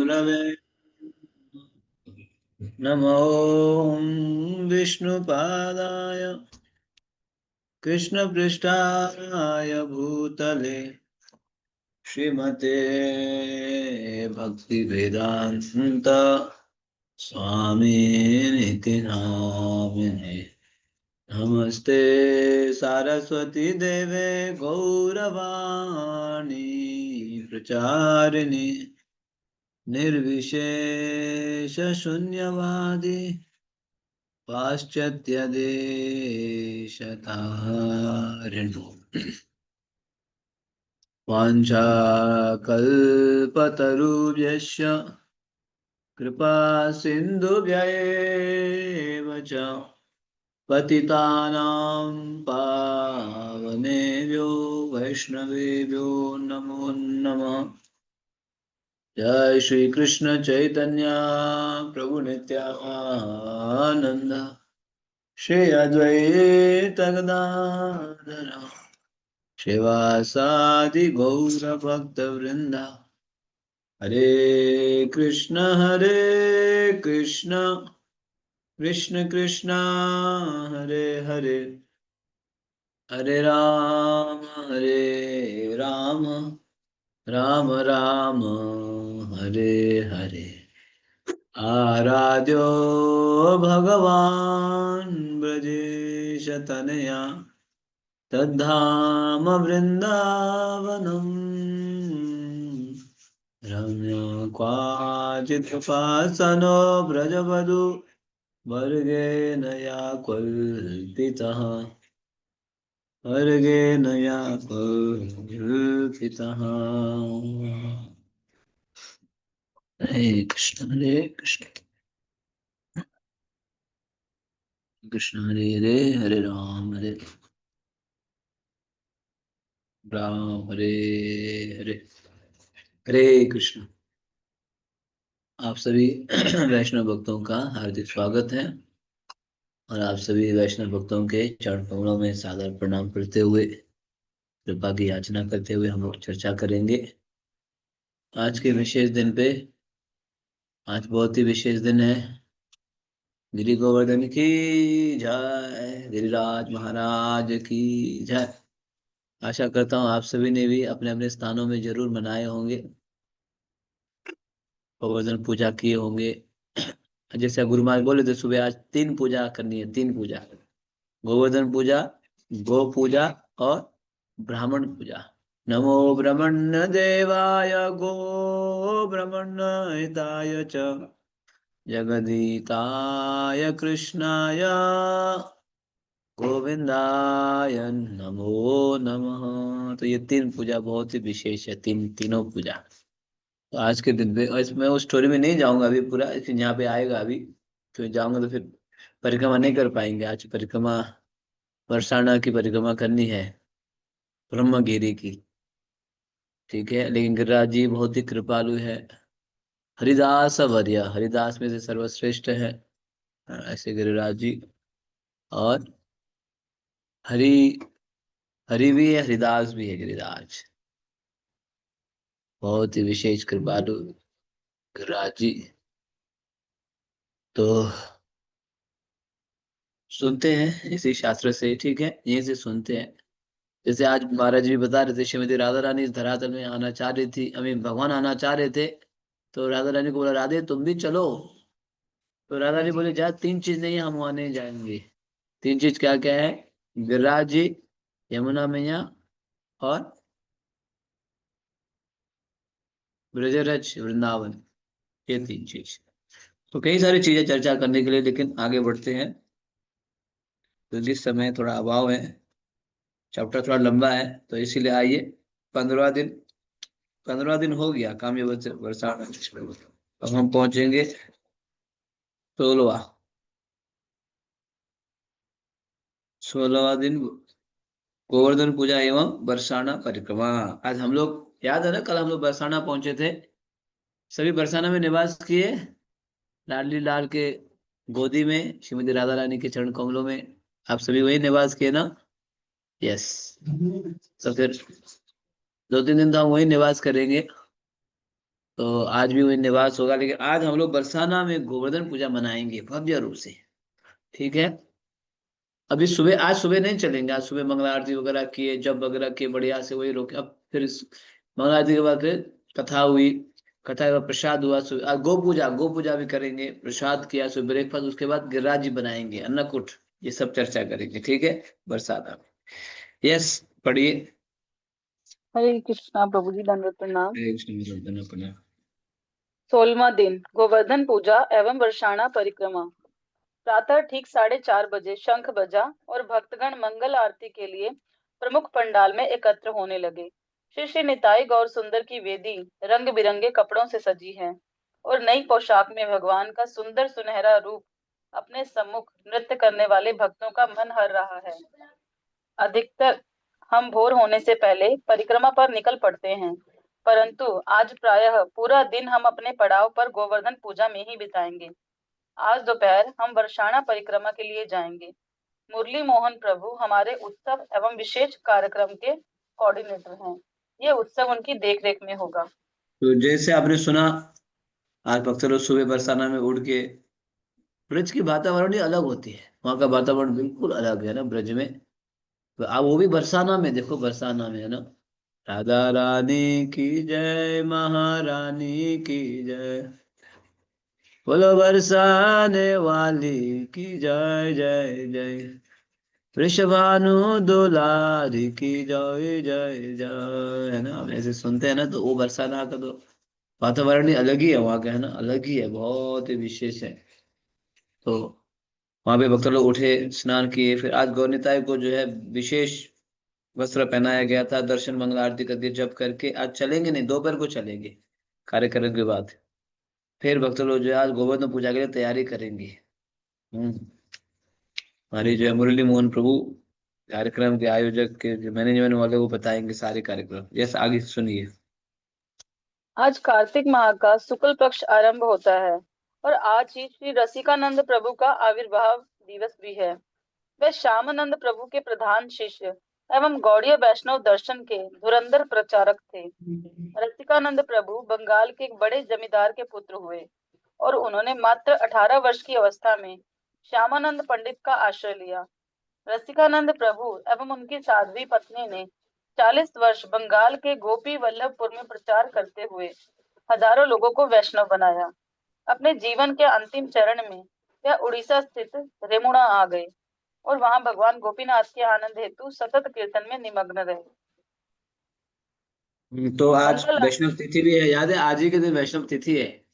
गुरवे नमो विष्णुपादाय कृष्णपृष्ठाय भूतले श्रीमते भक्तिवेदांत स्वामिनिति नामिने। नमस्ते सारस्वती देवे गौरवाणी प्रचारिणे निर्विशेष शून्यवादी पाश्चात्यदेशतारिणो वाञ्छाकल्पतरुभ्यश्च कृपा सिन्धुभ्येव च पतितानां पावनेभ्यो वैष्णवेभ्यो नमो नमः। जय श्री कृष्ण चैतन्य प्रभु नित्यानंद श्री अद्वैत गदाधर शिवासादि गौर भक्त वृंदा। हरे कृष्ण कृष्ण कृष्ण हरे हरे, हरे राम राम राम हरे हरे। आराध्यो भगवान् ब्रजेश तनया तद्धाम वृन्दावनम् रम्य क्वाचिदुपासनो ब्रजवधू वर्गेण या कल्पितः वर्गेण या कल्पितः। हरे कृष्ण कृष्ण हरे हरे राम हरे हरे हरे कृष्ण। आप सभी वैष्णव भक्तों का हार्दिक स्वागत है और आप सभी वैष्णव भक्तों के चरण कमलों में सादर प्रणाम करते हुए कृपा की याचना करते हुए हम लोग चर्चा करेंगे आज के विशेष दिन पे। आज बहुत ही विशेष दिन है। गिरि गोवर्धन की जय, गिरिराज महाराज की जय। आशा करता हूँ आप सभी ने भी अपने अपने स्थानों में जरूर मनाए होंगे, गोवर्धन पूजा किए होंगे। जैसे गुरु महाराज बोले थे सुबह आज 3 पूजा करनी है, 3 पूजा, गोवर्धन पूजा, गो पूजा और ब्राह्मण पूजा। नमो ब्रह्मण्य देवाय गो ब्रह्मण्य हिताय च जगदीताय कृष्णाय गोविंदाय नमो नमः। तो ये 3 पूजा बहुत ही विशेष है, तीनों पूजा। तो आज के दिन पे इसमें उस स्टोरी में नहीं जाऊंगा अभी पूरा, यहाँ पे आएगा अभी, तो जाऊंगा तो फिर परिक्रमा नहीं कर पाएंगे। आज परिक्रमा बरसाना की परिक्रमा करनी है, ब्रह्मगिरी की, ठीक है। लेकिन गिरिराज जी बहुत ही कृपालु है, हरिदास वर्य, हरिदास में से सर्वश्रेष्ठ है ऐसे गिरिराज जी। और हरि हरि भी है, हरिदास भी है गिरिराज, बहुत ही विशेष कृपालु गिरिराज जी। तो सुनते हैं इसी शास्त्र से, ठीक है, यहीं से सुनते हैं। जैसे आज महाराज जी बता रहे थे, श्रीमती राधा रानी इस धरातल में आना चाह रही थी, अमीन भगवान आना चाह रहे थे, तो राधा रानी को बोला राधे तुम भी चलो। तो राधा जी बोले जा 3 चीज नहीं, हम वहां नहीं जाएंगे। 3 चीज क्या क्या है? गिरिराज जी, यमुना मैया और ब्रजरज वृंदावन, ये 3 चीज। तो कई सारी चीजें चर्चा करने के लिए, लेकिन आगे बढ़ते हैं क्योंकि समय थोड़ा अभाव है, चैप्टर थोड़ा लंबा है, तो इसीलिए आइए। 15 दिन 15 दिन हो गया काम्य बरसाना। अब हम पहुंचेंगे 16वां दिन, गोवर्धन पूजा एवं बरसाना परिक्रमा। आज हम लोग, याद है ना कल हम लोग बरसाना पहुंचे थे, सभी बरसाना में निवास किए, लाडली लाल के गोदी में, श्रीमती राधा रानी के चरण कमलों में, आप सभी वही निवास किए ना? यस। तो फिर 2-3 दिन तो हम वही निवास करेंगे। तो आज भी वही निवास होगा, लेकिन आज हम लोग बरसाना में गोवर्धन पूजा मनाएंगे भव्य रूप से। ठीक है। अभी सुबह, आज सुबह नहीं चलेंगे, आज सुबह मंगला आरती वगैरह किए, जब वगैरह किए बढ़िया से, वही रोके। अब फिर मंगला आरती के बाद फिर कथा हुई, कथा के बाद प्रसाद हुआ, आज गो पूजा भी करेंगे, प्रसाद किया, सुबह ब्रेकफास्ट, उसके बाद गिरिराज जी बनाएंगे, अन्नकूट, ये सब चर्चा करेंगे। ठीक है। बरसात। यस। पढ़िए। हरे कृष्णा प्रभु जी, दंडवत प्रणाम। हरे कृष्ण गोवर्धन अपना। 16वां दिन गोवर्धन पूजा एवं वर्षाणा परिक्रमा। प्रातः ठीक 4:30 बजे शंख बजा और भक्तगण मंगल आरती के लिए प्रमुख पंडाल में एकत्र होने लगे। श्री श्री निताई गौर सुंदर की वेदी रंग बिरंगे कपड़ों से सजी है और नई पोशाक में भगवान का सुंदर सुनहरा रूप अपने सम्मुख नृत्य करने वाले भक्तों का मन हर रहा है। अधिकतर हम भोर होने से पहले परिक्रमा पर निकल पड़ते हैं, परंतु आज प्रायः पूरा दिन हम अपने पड़ाव पर गोवर्धन पूजा में ही बिताएंगे। आज दोपहर हम वर्षाणा परिक्रमा के लिए जाएंगे। मुरली मोहन प्रभु हमारे उत्सव एवं विशेष कार्यक्रम के कोऑर्डिनेटर हैं। ये उत्सव उनकी देखरेख में होगा। तो जैसे आपने सुना, आज भक्त लोग सुबह बरसाना में उड़ के, ब्रज की वातावरण ही अलग होती है, वहाँ का वातावरण बिल्कुल अलग है ना ब्रज में। तो आप वो भी बरसाना में देखो, बरसाना में है ना, राधा रानी की जय, महारानी की जय, बोलो बरसाने वाली की जय जय जय, वृषभानु दुलारी की जय जय जय, है ना। हम ऐसे सुनते हैं ना, तो वो बरसाना का तो वातावरण ही अलग ही है, वहाँ का है ना, अलग ही है, बहुत ही विशेष है। तो वहां पे भक्त लोग उठे, स्नान किए, फिर आज गौरनिताई को जो है विशेष वस्त्र पहनाया गया था, दर्शन मंगल आरती कर दी, जब करके आज चलेंगे, नहीं दोपहर को चलेंगे कार्यक्रम के बाद। फिर भक्त लोग जो है आज गोवर्धन पूजा के लिए तैयारी करेंगे। हमारी जो है मुरली मोहन प्रभु कार्यक्रम के आयोजक के जो मैनेजमेंट वाले, वो बताएंगे सारे कार्यक्रम। यस, आगे सुनिए। आज कार्तिक माह का शुक्ल पक्ष आरंभ होता है और आज ही श्री रसिकानंद प्रभु का आविर्भाव दिवस भी है। वे श्यामानंद प्रभु के प्रधान शिष्य एवं गौड़ीय वैष्णव दर्शन के धुरंधर प्रचारक थे। रसिकानंद प्रभु बंगाल के एक बड़े जमींदार के पुत्र हुए और उन्होंने मात्र 18 वर्ष की अवस्था में श्यामानंद पंडित का आश्रय लिया। रसिकानंद प्रभु एवं उनकी साध्वी पत्नी ने 40 वर्ष बंगाल के गोपी वल्लभपुर में प्रचार करते हुए हजारों लोगों को वैष्णव बनाया। अपने जीवन के अंतिम चरण में वह उड़ीसा स्थित रेमुणा आ गए और वहां भगवान गोपीनाथ के आनंद हेतु सतत कीर्तन में निमग्न रहे। तो आज मंगल वैष्णव तिथि भी है, याद है, आज ही के दिन वैष्णव तिथि है।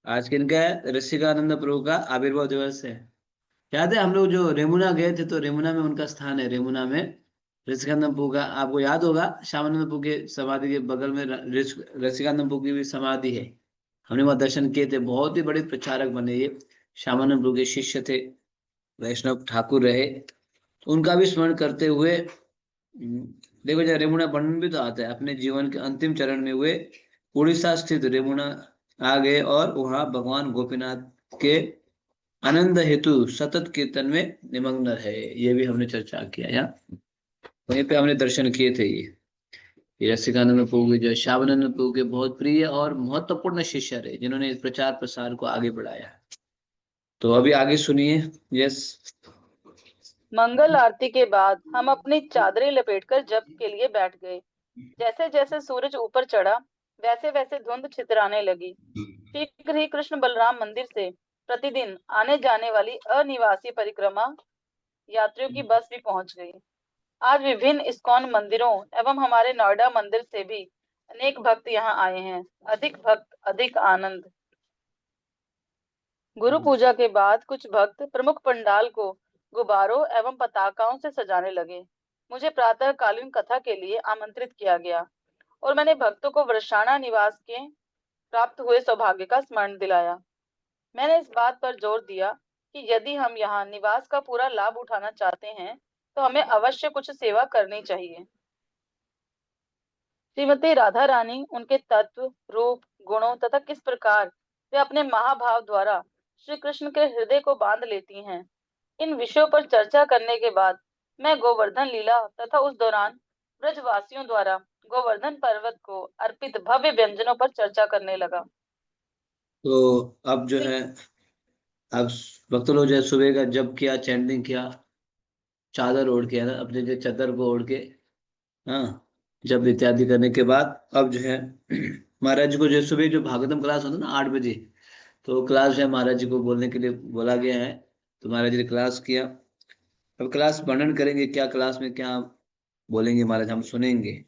आज किनका है? ऋषिकानंद प्रभु का आविर्भाव दिवस है। याद है, हम लोग जो रेमुना गए थे, तो रेमुना में उनका स्थान है, रेमुना में ऋषिकानंद प्रभु का, आपको याद होगा, श्यामानंद प्रभु के समाधि के बगल में ऋषिकानंद प्रभु की भी समाधि है। हमने वहाँ दर्शन किए थे, बहुत ही बड़े प्रचारक बने ये, श्यामानंद प्रभु के शिष्य थे, वैष्णव ठाकुर रहे। तो उनका भी स्मरण करते हुए देखो, जब रेमुणा वर्णन भी तो आता है, अपने जीवन के अंतिम चरण में हुए उड़ीसा स्थित रेमुणा आ गए और वहां भगवान गोपीनाथ के आनंद हेतु सतत कीर्तन में निमग्न है। ये भी हमने चर्चा किया यहाँ, वहीं पे हमने दर्शन किए थे। ये रसिकानंद प्रभु के, जो श्यामानंद प्रभु के बहुत प्रिय और महत्वपूर्ण शिष्य रहे, जिन्होंने इस प्रचार प्रसार को आगे बढ़ाया। तो अभी आगे सुनिए। यस। मंगल आरती के बाद हम अपनी चादरें लपेटकर जप के लिए बैठ गए। जैसे जैसे सूरज ऊपर चढ़ा, वैसे वैसे धुंध छितराने लगी। शीघ्र ही कृष्ण बलराम मंदिर से प्रतिदिन आने जाने वाली अनिवासी परिक्रमा यात्रियों की बस भी पहुंच गई। आज विभिन्न इस्कॉन मंदिरों एवं हमारे नोएडा मंदिर से भी अनेक भक्त यहाँ आए हैं। अधिक भक्त अधिक आनंद। गुरु पूजा के बाद कुछ भक्त प्रमुख पंडाल को गुब्बारों एवं पताकाओं से सजाने लगे। मुझे प्रातःकालीन कथा के लिए आमंत्रित किया गया और मैंने भक्तों को वर्षाणा निवास के प्राप्त हुए सौभाग्य का स्मरण दिलाया। मैंने इस बात पर जोर दिया कि यदि हम यहाँ निवास का पूरा लाभ उठाना चाहते हैं तो हमें अवश्य कुछ सेवा करनी चाहिए। श्रीमती राधा रानी, उनके तत्व, रूप, गुणों तथा किस प्रकार वे अपने महाभाव द्वारा श्री कृष्ण के हृदय को बांध लेती हैं, इन विषयों पर चर्चा करने के बाद मैं गोवर्धन लीला तथा उस दौरान ब्रजवासियों द्वारा गोवर्धन पर्वत को अर्पित भव्य व्यंजनों पर चर्चा करने लगा। तो अब जो है, अब भक्त लोग जो है सुबह का जब किया, चैंटिंग किया, चादर ओढ़ के, है ना, अपने जो चादर को ओढ़ के, हाँ, जब इत्यादि करने के बाद अब जो है महाराज जी को जो है सुबह जो भागवतम क्लास होता है ना 8 बजे, तो क्लास जो है महाराज जी को बोलने के लिए बोला गया है। तो महाराज जी ने क्लास किया। अब क्लास वर्णन करेंगे, क्या क्लास में क्या बोलेंगे महाराज, हम सुनेंगे।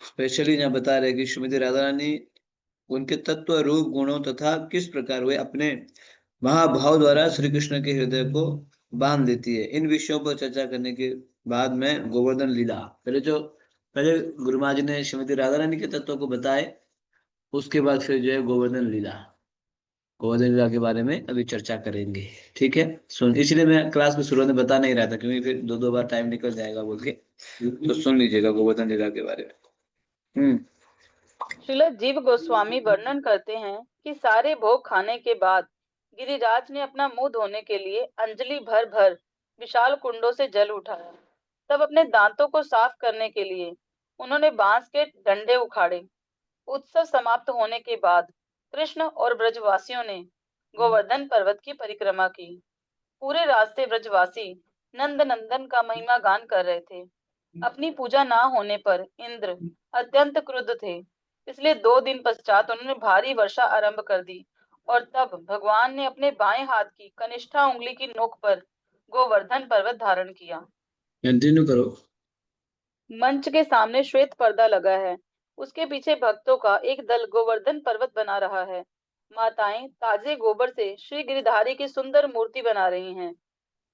स्पेशली यहाँ बता रहे कि श्रीमती राधा रानी उनके तत्व, रूप, गुणों तथा किस प्रकार वे अपने महाभाव द्वारा श्री कृष्ण के हृदय को बांध देती है, इन विषयों पर चर्चा करने के बाद में गोवर्धन लीला, पहले गुरु महाराज जी ने श्रीमती राधा रानी के तत्व को बताए, उसके बाद फिर जो है गोवर्धन लीला, गोवर्धन लीला के बारे में अभी चर्चा करेंगे। ठीक है, सुन, इसलिए मैं क्लास में शुरुआत में बता नहीं रहा था, क्योंकि फिर दो दो बार टाइम निकल जाएगा बोल के, तो सुन लीजिएगा गोवर्धन लीला के बारे में। श्रील जीव गोस्वामी वर्णन करते हैं कि सारे भोग खाने के बाद गिरिराज ने अपना मुंह धोने के लिए अंजलि भर भर विशाल कुंडों से जल उठाया। तब अपने दांतों को साफ करने के लिए उन्होंने बांस के डंडे उखाड़े। उत्सव समाप्त होने के बाद कृष्ण और ब्रजवासियों ने गोवर्धन पर्वत की परिक्रमा की। पूरे रास्ते ब्रजवासी नंद नंदन का महिमा गान कर रहे थे। अपनी पूजा ना होने पर इंद्र अत्यंत क्रुद्ध थे, इसलिए 2 दिन पश्चात उन्होंने भारी वर्षा आरंभ कर दी और तब भगवान ने अपने बाएं हाथ की कनिष्ठा उंगली की नोक पर गोवर्धन पर्वत धारण किया। कंटिन्यू करो। मंच के सामने श्वेत पर्दा लगा है। उसके पीछे भक्तों का एक दल गोवर्धन पर्वत बना रहा है। माताएं ताजे गोबर से श्री गिरधारी की सुंदर मूर्ति बना रही हैं।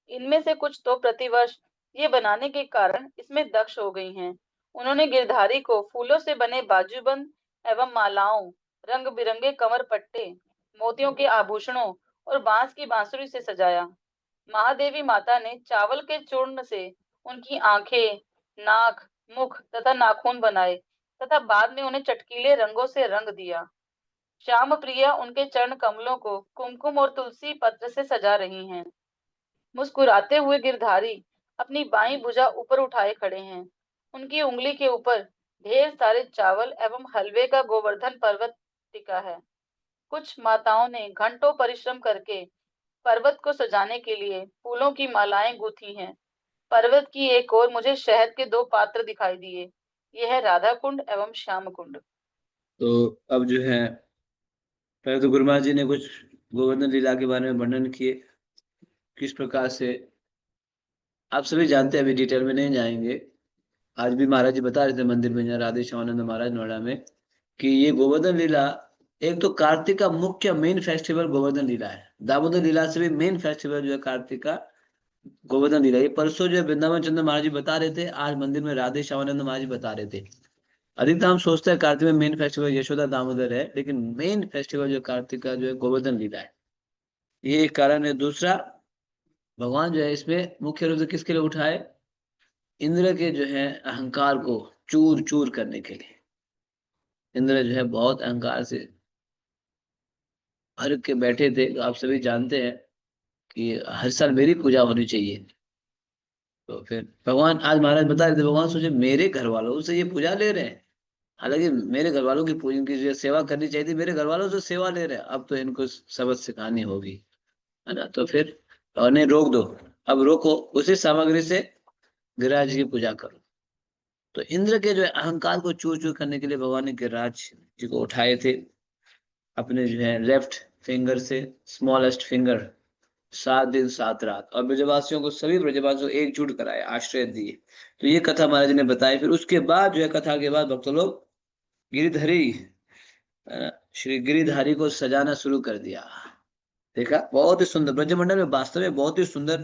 इनमें से कुछ तो प्रतिवर्ष ये बनाने के कारण इसमें दक्ष हो गई हैं। उन्होंने गिरधारी को फूलों से बने बाजूबंद एवं मालाओं, रंग बिरंगे कमर पट्टे, मोतियों के आभूषणों और बांस की बांसुरी से सजाया। महादेवी माता ने चावल के चूर्ण से उनकी आंखें, नाक, मुख तथा नाखून बनाए तथा बाद में उन्हें चटकीले रंगों से रंग दिया। श्याम प्रिया उनके चरण कमलों को कुमकुम और तुलसी पत्र से सजा रही हैं। मुस्कुराते हुए गिरधारी अपनी बाईं भुजा ऊपर उठाए खड़े हैं। उनकी उंगली के ऊपर ढेर सारे चावल एवं हलवे का गोवर्धन पर्वत टिका है। कुछ माताओं ने घंटों परिश्रम करके पर्वत को सजाने के लिए फूलों की मालाएं गूंथी हैं। पर्वत की एक ओर मुझे शहद के 2 पात्र दिखाई दिए। यह है राधा कुंड एवं श्याम कुंड। तो अब जो है, पहले तो गुरु महाराज जी ने कुछ गोवर्धन लीला के बारे में वर्णन किए, किस प्रकार से आप सभी जानते हैं, अभी डिटेल में नहीं जाएंगे। आज भी महाराज जी बता रहे थे मंदिर में, जहाँ राधे श्यामानंद महाराज नोएडा में, कि ये गोवर्धन लीला, एक तो कार्तिक का मुख्य मेन फेस्टिवल गोवर्धन लीला है। दामोदर लीला से भी मेन फेस्टिवल जो है कार्तिक का गोवर्धन लीला। ये परसों जो है वृंदावन चंद्र महाराज जी बता रहे थे, आज मंदिर में राधे श्यामानंद महाराज जी बता रहे थे। अधिकतर हम सोचते हैं कार्तिक में मेन फेस्टिवल यशोदा दामोदर है, लेकिन मेन फेस्टिवल जो कार्तिक का जो है गोवर्धन लीला है। ये एक कारण है। दूसरा, भगवान जो है इसमें मुख्य रूप से किसके लिए उठाए, इंद्र के जो है अहंकार को चूर चूर करने के लिए। इंद्र जो है बहुत अहंकार से भर के बैठे थे। तो आप सभी जानते हैं कि हर साल मेरी पूजा होनी चाहिए। तो फिर भगवान, आज महाराज बता रहे थे, भगवान सोचे मेरे घर वालों से ये पूजा ले रहे हैं, हालांकि मेरे घर वालों की पूजन की जो सेवा करनी चाहिए थी, मेरे घर वालों से सेवा ले रहे हैं, अब तो इनको सबक सिखानी होगी, है ना। तो फिर उन्हें रोक दो, अब रोको, उसी सामग्री से गिरिराज जी की पूजा करो। तो इंद्र के जो है अहंकार को चूर चूर करने के लिए भगवान ने गिरिराज जी को उठाए थे अपने जो है लेफ्ट फिंगर से, स्मॉलेस्ट फिंगर, 7 दिन 7 रात, और ब्रजवासियों को, सभी ब्रजवासियों को एकजुट कराए, आश्रय दिए। तो ये कथा महाराज ने बताई। फिर उसके बाद जो है, कथा के बाद भक्त लोग गिरिधरी, श्री गिरिधारी को सजाना शुरू कर दिया। देखा, बहुत ही सुंदर ब्रजमंडल में, वास्तव में बहुत ही सुंदर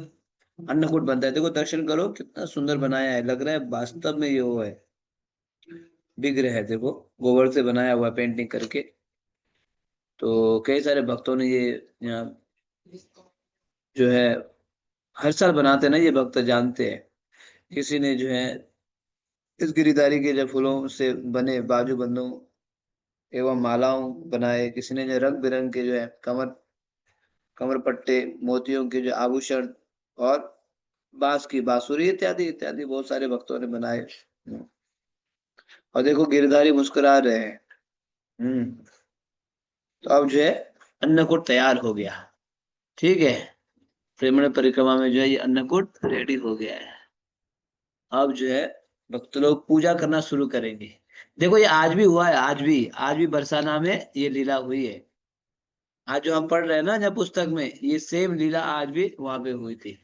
अन्नकूट बनता है। देखो, दर्शन करो, कितना सुंदर बनाया है, लग रहा है वास्तव में ये वो है, विग्रह है। देखो, गोबर से बनाया हुआ पेंटिंग करके। तो कई सारे भक्तों ने ये यहाँ जो है हर साल बनाते हैं ना, ये भक्त जानते हैं। किसी ने जो है इस गिरिधारी के जो फूलों से बने बाजूबंदों एवं मालाओं बनाए, किसी ने जो रंग बिरंग के जो है कमर पट्टे, मोतियों के जो आभूषण, और बांस की बांसुरी इत्यादि इत्यादि बहुत सारे भक्तों ने बनाए। और देखो गिरधारी मुस्कुरा रहे हैं। तो अब जो है अन्नकूट तैयार हो गया। ठीक है, ब्राह्मण परिक्रमा में जो है ये अन्नकूट रेडी हो गया है। अब जो है भक्त लोग पूजा करना शुरू करेंगे। देखो ये आज भी हुआ है, आज भी बरसाना में ये लीला हुई है। आज जो हम पढ़ रहे हैं ना जब पुस्तक में, ये सेम लीला आज भी वहां पे हुई थी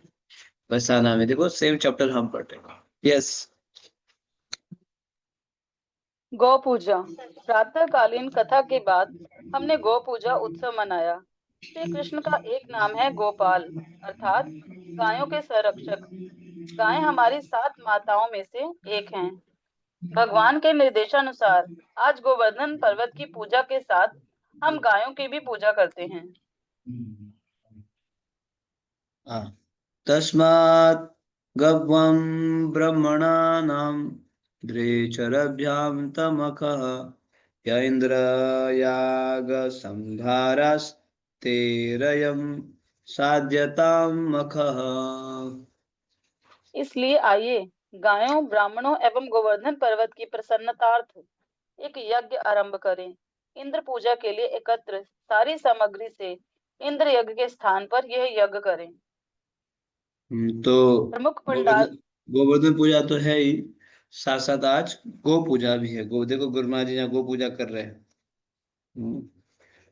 बरसाना में। देखो सेम चैप्टर हम पढ़ रहे हैं। यस। गौ पूजा। प्रातःकालीन कथा के बाद हमने गौ पूजा उत्सव मनाया। श्री कृष्ण का एक नाम है गोपाल, अर्थात गायों के संरक्षक। गायें हमारी 7 माताओं में से एक हैं। भगवान के निर्देशानुसार आज गोवर्धन पर्वत की पूजा के साथ हम गायों की भी पूजा करते हैं। हाँ, तस्मात् गव्वं ब्रह्मणानां द्विचरभ्यां तमखः य इन्द्र यागसंहारस्तेरयं साध्यतां मखः। इसलिए आइए गायों, ब्राह्मणों एवं गोवर्धन पर्वत की प्रसन्नतार्थ एक यज्ञ आरंभ करें। इंद्र पूजा के लिए एकत्र सारी सामग्री से इंद्र यज्ञ के स्थान पर यह यज्ञ करें। तो प्रमुख पंडाल। गोवर्धन गोवर्धन पूजा तो है ही, साथ साथ आज गो पूजा भी है। गो देखो गुरु महाराज जी यहाँ गो पूजा कर रहे हैं। हम्म,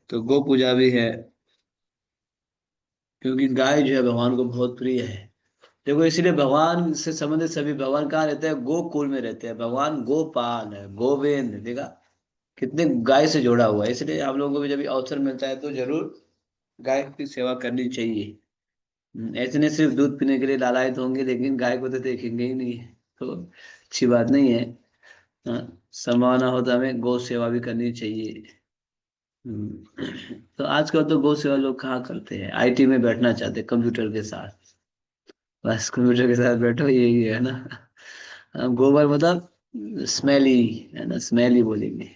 तो गो पूजा भी है, क्योंकि गाय जो है भगवान को बहुत प्रिय है। देखो इसीलिए भगवान से संबंधित सभी भगवान कहाँ रहते हैं, गोकुल में रहते हैं। भगवान गोपाल है, गोविंद। देखा कितने गाय से जोड़ा हुआ है। इसलिए हम लोगों को भी जब भी अवसर मिलता है तो जरूर गाय की सेवा करनी चाहिए। ऐसे नहीं सिर्फ दूध पीने के लिए लालायित होंगे लेकिन गाय को तो देखेंगे ही नहीं, तो अच्छी बात नहीं है। संभावना हो तो हमें गौ सेवा भी करनी चाहिए। तो आजकल तो गौ सेवा लोग कहाँ करते हैं, आईटी में बैठना चाहते हैं कंप्यूटर के साथ। बस कंप्यूटर के साथ बैठो, यही है ना। गोबर मतलब स्मेली, है ना, स्मेली बोलेंगे।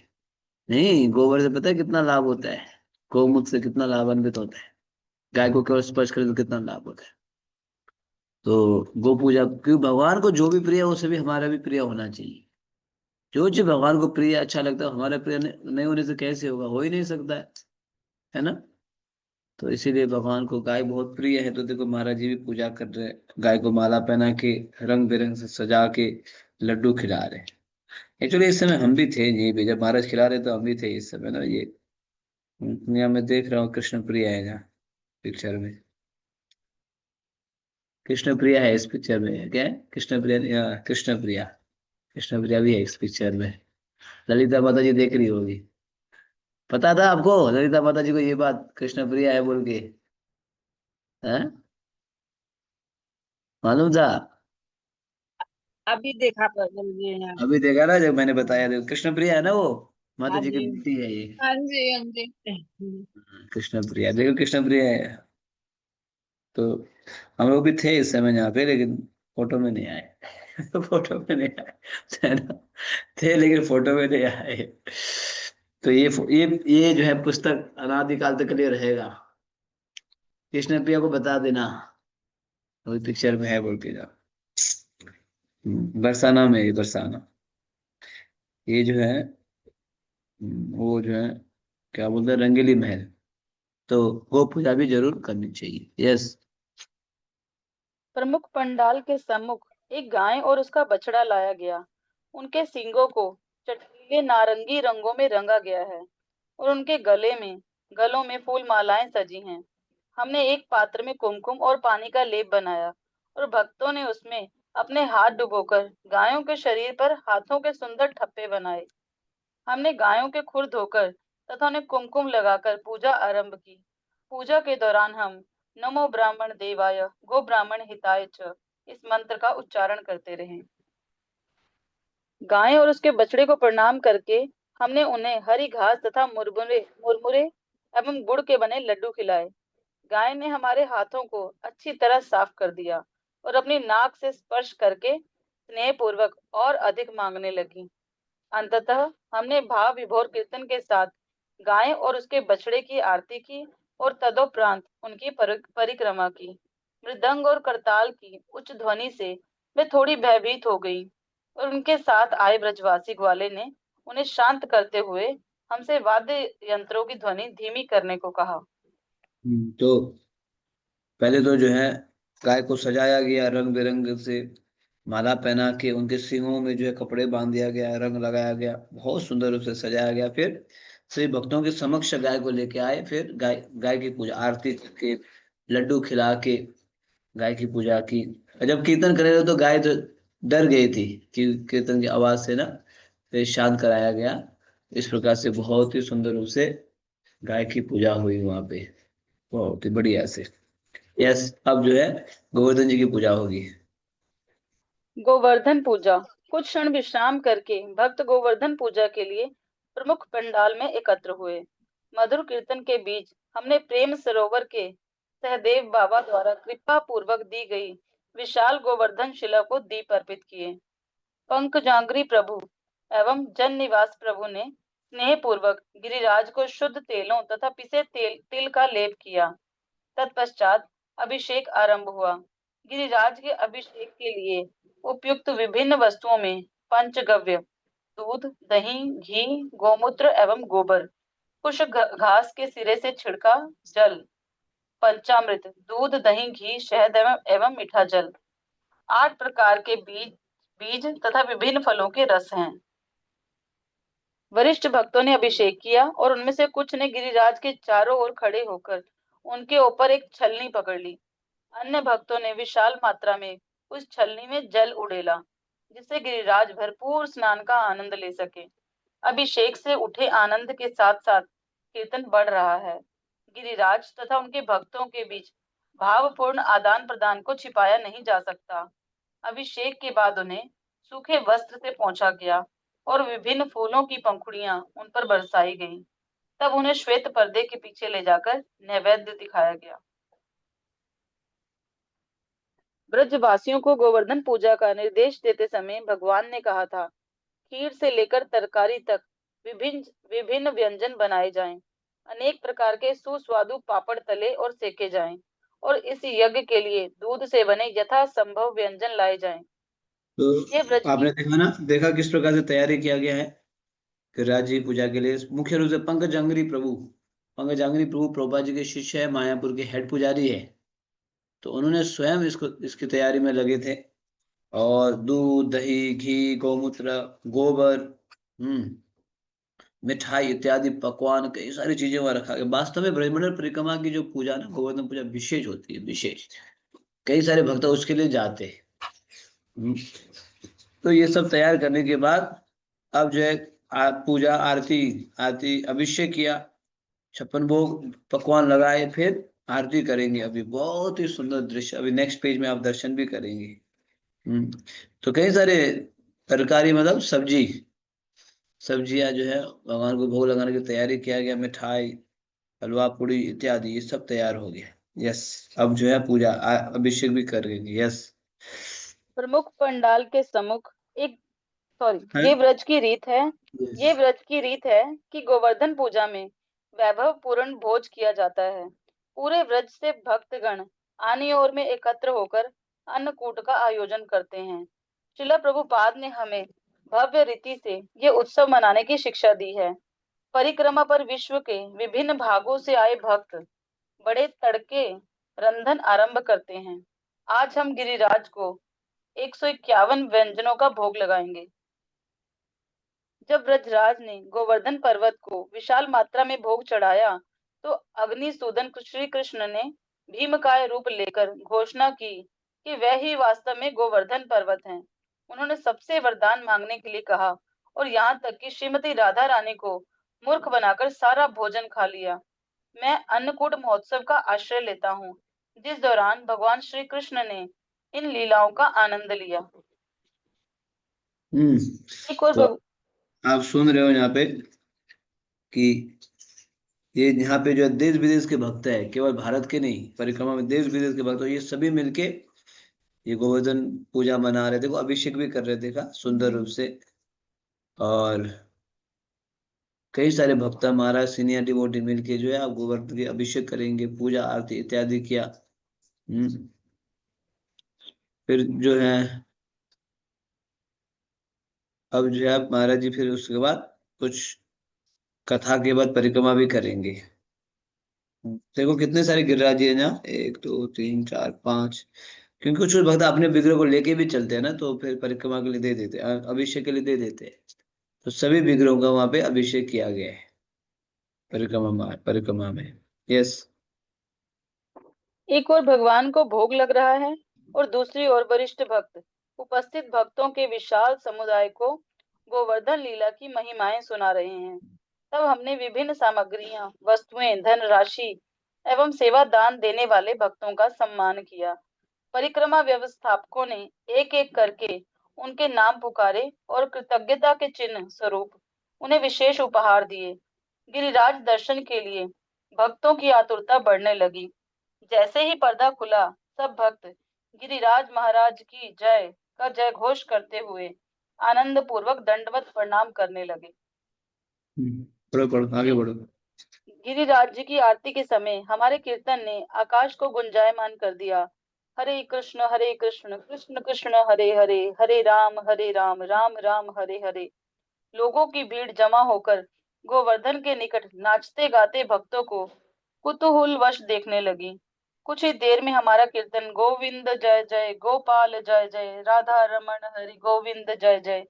नहीं, गोबर से पता है कितना लाभ होता है। गौमूत्र से कितना लाभान्वित होता है। गाय को केवल स्पर्श करे तो कितना लाभ होता है। तो गो पूजा, क्योंकि भगवान को जो भी प्रिय है उसे भी हमारा भी प्रिय होना चाहिए। जो चीज भगवान को प्रिय अच्छा लगता है हमारा प्रिय नहीं होने से कैसे होगा, हो ही नहीं सकता है ना। तो इसीलिए भगवान को गाय बहुत प्रिय है। तो देखो महाराज जी भी पूजा कर रहे हैं, गाय को माला पहना के रंग बिरंग से सजा के लड्डू खिला रहे हैं। एक्चुअली इस समय हम भी थे यहीं पे, जब महाराज खिला रहे तो हम भी थे इस समय ना। ये यहाँ मैं देख रहा हूँ कृष्ण प्रिया है जहाँ पिक्चर में। कृष्ण प्रिया है इस पिक्चर में, क्या है, कृष्ण प्रिया, कृष्ण प्रिया। कृष्ण प्रिया भी है इस पिक्चर में। ललिता माता जी देख रही होगी। पता था आपको ललिता माता जी को ये बात कृष्ण प्रिया है बोल के? हैं? मालूम था? अभी देखा पर मुझे यहाँ। अभी देखा ना जब मैंने बताया था, कृष्ण प्रिया है ना वो, माता हाँ जी की जी, बेटी है ये। हाँ जी, हाँ जी। कृष्ण प्रिया, देखो कृष्ण प्रिया है। तो हम लोग भी थे इस समय यहाँ पे, लेकिन फोटो में नहीं आए। फोटो में नहीं आए, है ना। थे लेकिन फोटो में नहीं आए। तो ये जो है पुस्तक अनादिकाल तक के लिए रहेगा। कृष्ण प्रिया को बता देना वो पिक्चर में है बोल के जाओ। बरसाना में, ये बरसाना, ये जो है वो जो है क्या बोलते हैं, रंगीली महल। तो गो पूजा भी जरूर करनी चाहिए। यस। प्रमुख पंडाल के सम्मुख एक गाय और उसका बछड़ा लाया गया। उनके सींगों को चटकीले नारंगी रंगों में रंगा गया है और उनके गलों में फूल मालाएं सजी हैं। हमने एक पात्र में कुमकुम और पानी का लेप बनाया और भक्तों ने उसमें अपने हाथ डुबोकर गायों के शरीर पर हाथों के सुंदर ठप्पे बनाए। हमने गायों के खुर धोकर तथा उन्हें कुमकुम लगाकर पूजा आरंभ की। पूजा के दौरान हम नमो ब्राह्मण देवाय गो ब्राह्मण हिताय च इस मंत्र का उच्चारण करते रहे। गाय और उसके बछड़े को प्रणाम करके हमने उन्हें हरी घास तथा मुरमुरे मुरमुरे एवं गुड़ के बने लड्डू खिलाए। गाय ने हमारे हाथों को अच्छी तरह साफ कर दिया और अपनी नाक से स्पर्श करके स्नेहपूर्वक और अधिक मांगने लगी। अंततः हमने भाव विभोर कीर्तन के साथ गाय और उसके बछड़े की आरती की और तदोपरांत उनकी परिक्रमा की। मृदंग और करताल की उच्च ध्वनि से वे थोड़ी भयभीत हो गई और उनके साथ आए ब्रजवासी ग्वाले ने उन्हें शांत करते हुए हमसे वाद्य यंत्रों की ध्वनि धीमी करने को कहा। तो पहले तो जो है गाय को सजाया गया, रंग बिरंग से माला पहना के उनके सींगों में जो है कपड़े बांध दिया गया, रंग लगाया गया, बहुत सुंदर रूप से सजाया गया। फिर सभी भक्तों के समक्ष गाय को लेके आए, फिर गाय गाय की पूजा आरती के, लड्डू खिला के गाय की पूजा की। और जब कीर्तन करे रहे तो गाय तो डर गई थी कि कीर्तन की आवाज से ना, फिर शांत कराया गया। इस प्रकार से बहुत ही सुंदर रूप से गाय की पूजा हुई वहां पे, बहुत ही बढ़िया से। यस, अब जो है गोवर्धन जी की पूजा होगी। गोवर्धन पूजा। कुछ क्षण विश्राम करके भक्त गोवर्धन पूजा के लिए प्रमुख पंडाल में एकत्र हुए। मधुर कीर्तन के बीच हमने प्रेम सरोवर के सहदेव बाबा द्वारा कृपा पूर्वक दी गई विशाल गोवर्धन शिला को दीप अर्पित किए। पंकजांग्री प्रभु एवं जन निवास प्रभु ने स्नेह पूर्वक गिरिराज को शुद्ध तेलों तथा पिसे तिल का लेप किया। तत्पश्चात अभिषेक आरंभ हुआ। गिरिराज के अभिषेक के लिए उपयुक्त विभिन्न वस्तुओं में पंचगव्य, दूध, दही, घी, गोमूत्र एवं गोबर, कुश घास के सिरे से छिड़का जल, पंचामृत, दूध, दही, घी, शहद एवं मीठा जल, 8 प्रकार के बीज बीज तथा विभिन्न फलों के रस हैं। वरिष्ठ भक्तों ने अभिषेक किया और उनमें से कुछ ने गिरिराज के चारों ओर खड़े होकर उनके ऊपर एक छलनी पकड़ ली। अन्य भक्तों ने विशाल मात्रा में उस छलनी में जल उड़ेला, जिससे गिरिराज भरपूर स्नान का आनंद ले सके। अभिषेक से उठे आनंद के साथ साथ कीर्तन बढ़ रहा है। गिरिराज तथा उनके भक्तों के बीच भावपूर्ण आदान प्रदान को छिपाया नहीं जा सकता। अभिषेक के बाद उन्हें सूखे वस्त्र से पोंछा गया और विभिन्न फूलों की पंखुड़ियां उन पर बरसाई गईं। तब उन्हें श्वेत पर्दे के पीछे ले जाकर नैवेद्य दिखाया गया। ब्रजवासियों को गोवर्धन पूजा का निर्देश देते समय भगवान ने कहा था, खीर से लेकर तरकारी तक विभिन्न विभिन्न व्यंजन बनाए जाएं, अनेक प्रकार के सुस्वादु पापड़ तले और सेके जाएं, और इस यज्ञ के लिए दूध से बने यथासंभव व्यंजन लाए जाएं। ये तो व्रत की आपने देखा ना, देखा किस प्रकार से तैयारी किया गया है गिरिराज जी पूजा के लिए। मुख्य रूप से पंकजांगरी प्रभु प्रभुपाद जी के शिष्य है, मायापुर के हेड पुजारी है। तो उन्होंने स्वयं इसकी तैयारी में लगे थे। और दूध, दही, घी, गोमूत्र, गोबर, मिठाई इत्यादि पकवान, कई सारी चीजें वहां रखा गया। वास्तव में ब्रजमंडल परिक्रमा की जो पूजा ना, गोवर्धन पूजा विशेष होती है, विशेष। कई सारे भक्त उसके लिए जाते हैं। हम्म, तो ये सब तैयार करने के बाद अब जो है पूजा, आरती आरती अभिषेक किया, 56 भोग पकवान लगाए, फिर आरती करेंगे। अभी बहुत ही सुंदर दृश्य, अभी नेक्स्ट पेज में आप दर्शन भी करेंगे। हम्म, तो कई सारे तरकारी, मतलब सब्जियां जो है भगवान को भोग लगाने की तैयारी किया गया। मिठाई, हलवा पूड़ी इत्यादि ये सब तैयार हो गया। यस, अब जो है पूजा अभिषेक भी करेंगे। यस प्रमुख पंडाल के सम्मुख एक है। ये व्रत की रीत है। यस। ये व्रत की रीत है कि गोवर्धन पूजा में वैभव पूर्ण भोज किया जाता है। पूरे व्रत से भक्तगण आनी ओर में एकत्र होकर अन्नकूट का आयोजन करते हैं। श्रील प्रभुपाद ने हमें भव्य रीति से ये उत्सव मनाने की शिक्षा दी है। परिक्रमा पर विश्व के विभिन्न भागों से आए भक्त बड़े तड़के रंधन आरंभ करते हैं। आज हम गिरिराज को 151 व्यंजनों का भोग लगाएंगे। जब ब्रजराज ने गोवर्धन पर्वत को विशाल मात्रा में भोग चढ़ाया, तो अग्निसूदन श्री कृष्ण ने भीमकाय रूप लेकर घोषणा की कि वह ही वास्तव में गोवर्धन पर्वत हैं। उन्होंने सबसे वरदान मांगने के लिए कहा और यहाँ तक कि श्रीमती राधा रानी को मूर्ख बनाकर सारा भोजन खा लिया। मैं अन्नकूट महोत्सव का आश्रय लेता हूँ, जिस दौरान भगवान श्री कृष्ण ने इन लीलाओं का आनंद लिया। हम्म एक और तो आप सुन रहे हो यहाँ पे कि ये यहाँ पे जो है देश विदेश के भक्त है, केवल भारत के नहीं, परिक्रमा में देश विदेश के भक्त, ये सभी मिलके ये गोवर्धन पूजा मना रहे। देखो अभिषेक भी कर रहे थे का सुंदर रूप से। और कई सारे भक्त महाराज सीनियर डिवोटी मिलके जो है आप गोवर्धन के अभिषेक करेंगे, पूजा आरती इत्यादि किया। हम्म फिर जो है अब जो है महाराज जी फिर उसके बाद कुछ कथा के बाद परिक्रमा भी करेंगे। देखो कितने सारे गिरिराज जी हैं यहाँ, 1 2 3 4 5। क्योंकि कुछ भक्त अपने विग्रह को लेके भी चलते हैं ना, तो फिर परिक्रमा के लिए दे देते हैं, अभिषेक के लिए दे देते हैं। तो सभी विग्रहों का वहां पे अभिषेक किया गया है परिक्रमा में। यस। एक ओर भगवान को भोग लग रहा है और दूसरी ओर वरिष्ठ भक्त उपस्थित भक्तों के विशाल समुदाय को गोवर्धन लीला की महिमाएं सुना रहे हैं। तब हमने विभिन्न सामग्रियां, वस्तुएं, धन राशि एवं सेवा दान देने वाले भक्तों का सम्मान किया। परिक्रमा व्यवस्थापकों ने एक एक करके उनके नाम पुकारे और कृतज्ञता के चिन्ह स्वरूप उन्हें विशेष उपहार दिए। गिरिराज दर्शन के लिए भक्तों की आतुरता बढ़ने लगी। जैसे ही पर्दा खुला, सब भक्त गिरिराज महाराज की जय का जय घोष करते हुए आनंद पूर्वक दंडवत प्रणाम करने लगे। पढ़ो पढ़ो आगे बढ़ो। गिरिराज जी की आरती के समय हमारे कीर्तन ने आकाश को गुंजायमान कर दिया। हरे कृष्ण कृष्ण कृष्ण हरे हरे, हरे राम राम राम हरे हरे। लोगों की भीड़ जमा होकर गोवर्धन के निकट नाचते गाते भक्तों को कुतूहलवश देखने लगी। कुछ ही देर में हमारा कीर्तन गोविंद जय जय, गोपाल जय जय, राधा रमण हरि गोविंद जय जय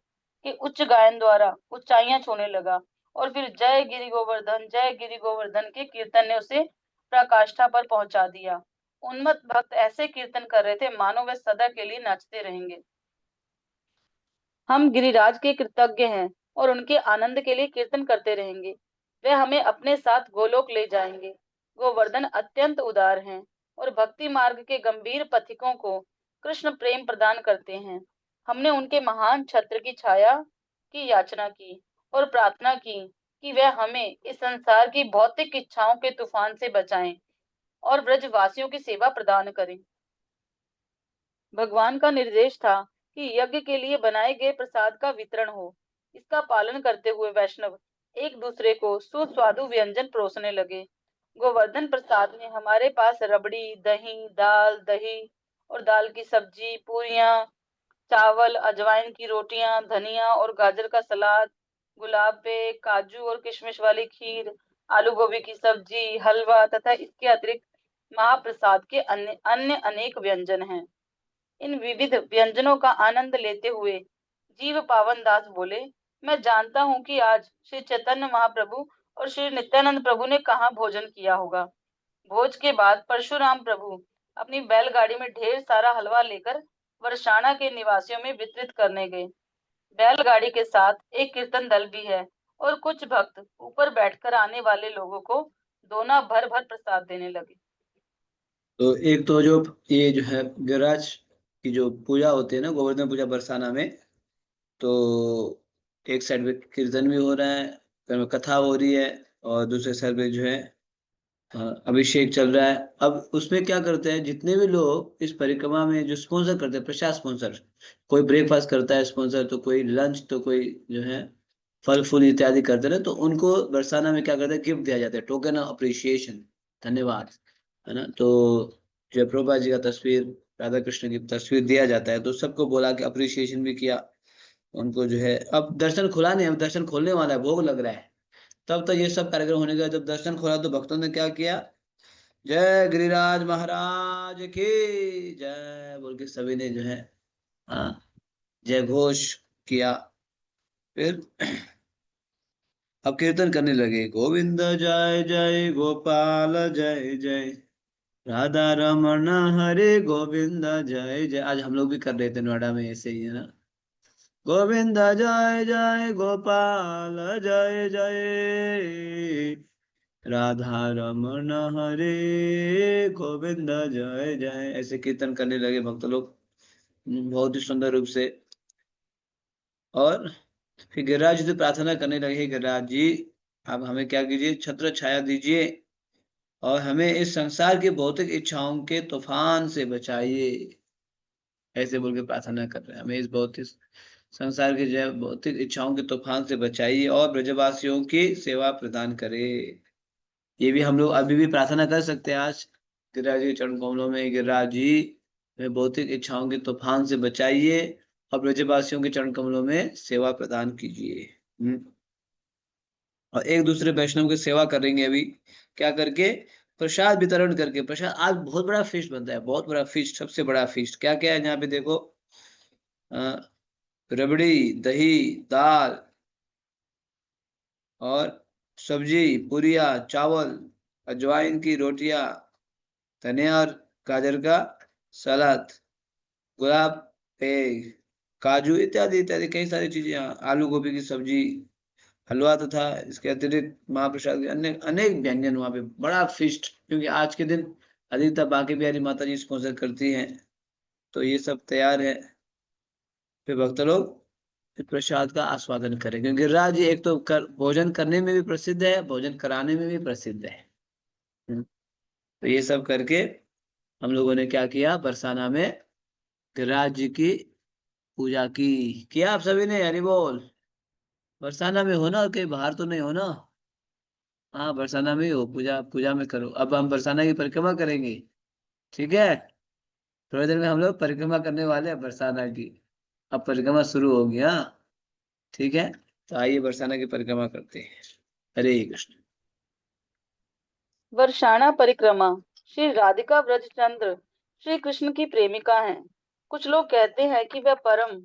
के उच्च गायन द्वारा ऊंचाइयां छूने लगा और फिर जय गिरि गोवर्धन के कीर्तन ने उसे प्रकाष्ठा पर पहुंचा दिया। उन्मत्त भक्त ऐसे कीर्तन कर रहे थे मानो वे सदा के लिए नाचते रहेंगे। हम गिरिराज के कृतज्ञ हैं और उनके आनंद के लिए कीर्तन करते रहेंगे। वे हमें अपने साथ गोलोक ले जाएंगे। गोवर्धन अत्यंत उदार हैं और भक्ति मार्ग के गंभीर पथिकों को कृष्ण प्रेम प्रदान करते हैं। हमने उनके महान छत्र की छाया की याचना की और प्रार्थना की कि वे हमें इस संसार की भौतिक इच्छाओं के तूफान से बचाएं और ब्रजवासियों की सेवा प्रदान करें। भगवान का निर्देश था कि यज्ञ के लिए बनाए गए प्रसाद का वितरण हो। इसका पालन करते हुए वैष्णव एक दूसरे को सुस्वादु व्यंजन परोसने लगे। गोवर्धन प्रसाद में हमारे पास रबड़ी, दही, दाल, दही और दाल की सब्जी, पूरियां, चावल, अजवाइन की रोटियां, धनिया और गाजर का सलाद, गुलाबे, काजू और किशमिश वाली खीर, आलू गोभी की सब्जी, हलवा तथा इसके अतिरिक्त महाप्रसाद के अन्य अन्य अनेक व्यंजन हैं। इन विविध व्यंजनों का आनंद लेते हुए जीव पावन दास बोले, मैं जानता हूँ कि आज श्री चैतन्य महाप्रभु और श्री नित्यानंद प्रभु ने कहाँ भोजन किया होगा। भोज के बाद परशुराम प्रभु अपनी बैलगाड़ी में ढेर सारा हलवा लेकर वर्षाणा के निवासियों में वितरित करने गए। बैलगाड़ी के साथ एक कीर्तन दल भी है और कुछ भक्त ऊपर बैठकर आने वाले लोगों को दोना भर भर प्रसाद देने लगे। तो एक तो जो ये जो है गिरिराज की जो पूजा होती है ना, गोवर्धन पूजा बरसाना में, तो एक साइड पे कीर्तन भी हो रहा है, फिर में कथा हो रही है, और दूसरे साइड पे जो है अभिषेक चल रहा है। अब उसमें क्या करते हैं, जितने भी लोग इस परिक्रमा में जो स्पॉन्सर करते हैं, प्रसाद स्पॉन्सर, कोई ब्रेकफास्ट करता है स्पॉन्सर, तो कोई लंच, तो कोई जो है फल फूल इत्यादि करते हैं ना, तो उनको बरसाना में क्या करते हैं, गिफ्ट दिया जाता है, टोकन ऑफ अप्रिसिएशन, धन्यवाद, है ना। तो जय प्रभुपाद जी का तस्वीर, राधा कृष्ण की तस्वीर दिया जाता है, तो सबको बोला कि अप्रिसिएशन भी किया उनको जो है। अब दर्शन खुला नहीं, अब दर्शन खोलने वाला है, भोग लग रहा है। तब तक ये सब कार्यक्रम होने का, जब दर्शन खोला तो भक्तों ने क्या किया, जय गिरिराज महाराज की जय बोल के सभी ने जो है हाँ जय घोष किया। फिर अब कीर्तन करने लगे, गोविंद जय जय, गोपाल जय जय, राधा रमण हरे गोविंद जय जय। आज हम लोग भी कर रहे थे नोएडा में ऐसे ही, है ना। गोविंद जय जय, गोपाल जय जय, राधा रमण हरे गोविंद जय जय, ऐसे कीर्तन करने लगे भक्त लोग बहुत ही सुंदर रूप से। और फिर गिरिराज जी से प्रार्थना करने लगे, गिरिराज जी आप हमें क्या कीजिए, छत्र छाया दीजिए और हमें इस संसार की भौतिक इच्छाओं के तूफान से बचाइए। ऐसे बोल के प्रार्थना कर रहे हैं, हमें इस भौतिक संसार की जो भौतिक इच्छाओं के तूफान से बचाइए और ब्रजवासियों की सेवा प्रदान करे। ये भी हम लोग अभी भी प्रार्थना कर सकते हैं आज गिरिराज जी के चरण कमलों में, गिरिराज जी हमें भौतिक इच्छाओं के तूफान से बचाइए और ब्रजवासियों के चरण कमलों में सेवा प्रदान कीजिए। और एक दूसरे वैष्णव की सेवा करेंगे अभी, क्या करके, प्रसाद वितरण करके। प्रसाद आज बहुत बड़ा फीस्ट बनता है, बहुत बड़ा फीस्ट, सबसे बड़ा फीस्ट क्या क्या है यहाँ पे देखो, रबड़ी, दही, दाल और सब्जी, पूरिया, चावल, अजवाइन की रोटियां, धनिया और गाजर का सलाद, गुलाब पे काजू इत्यादि इत्यादि कई सारी चीजें, आलू गोभी की सब्जी, हलवा तथा इसके अतिरिक्त महाप्रसाद के अन्य अनेक व्यंजन वहां पे, बड़ा फीस्ट। क्योंकि आज के दिन अधिकतर बांके बिहारी माता जी स्पॉन्सर करती हैं, तो ये सब तैयार है। फिर भक्त लोग फिर प्रसाद का आस्वादन करें, क्योंकि गिरिराज जी एक तो भोजन करने में भी प्रसिद्ध है, भोजन कराने में भी प्रसिद्ध है। तो ये सब करके हम लोगों ने क्या किया, बरसाना में गिरिराज जी की पूजा की। किया आप सभी ने, हरि बोल। बरसाना में हो ना, कहीं बाहर तो नहीं हो ना? हाँ, बरसाना में ही हो, पूजा पूजा में करो। अब हम बरसाना की परिक्रमा करेंगे, ठीक है? थोड़ी देर में हम लोग परिक्रमा करने वाले हैं बरसाना की। अब परिक्रमा शुरू होगी, हाँ, ठीक है? तो आइए बरसाना की परिक्रमा करते हैं। हरे कृष्ण। वर्षाणा परिक्रमा। श्री राधिका ब्रजचंद्र श्री कृष्ण की प्रेमिका हैं। कुछ लोग कहते हैं कि वह परम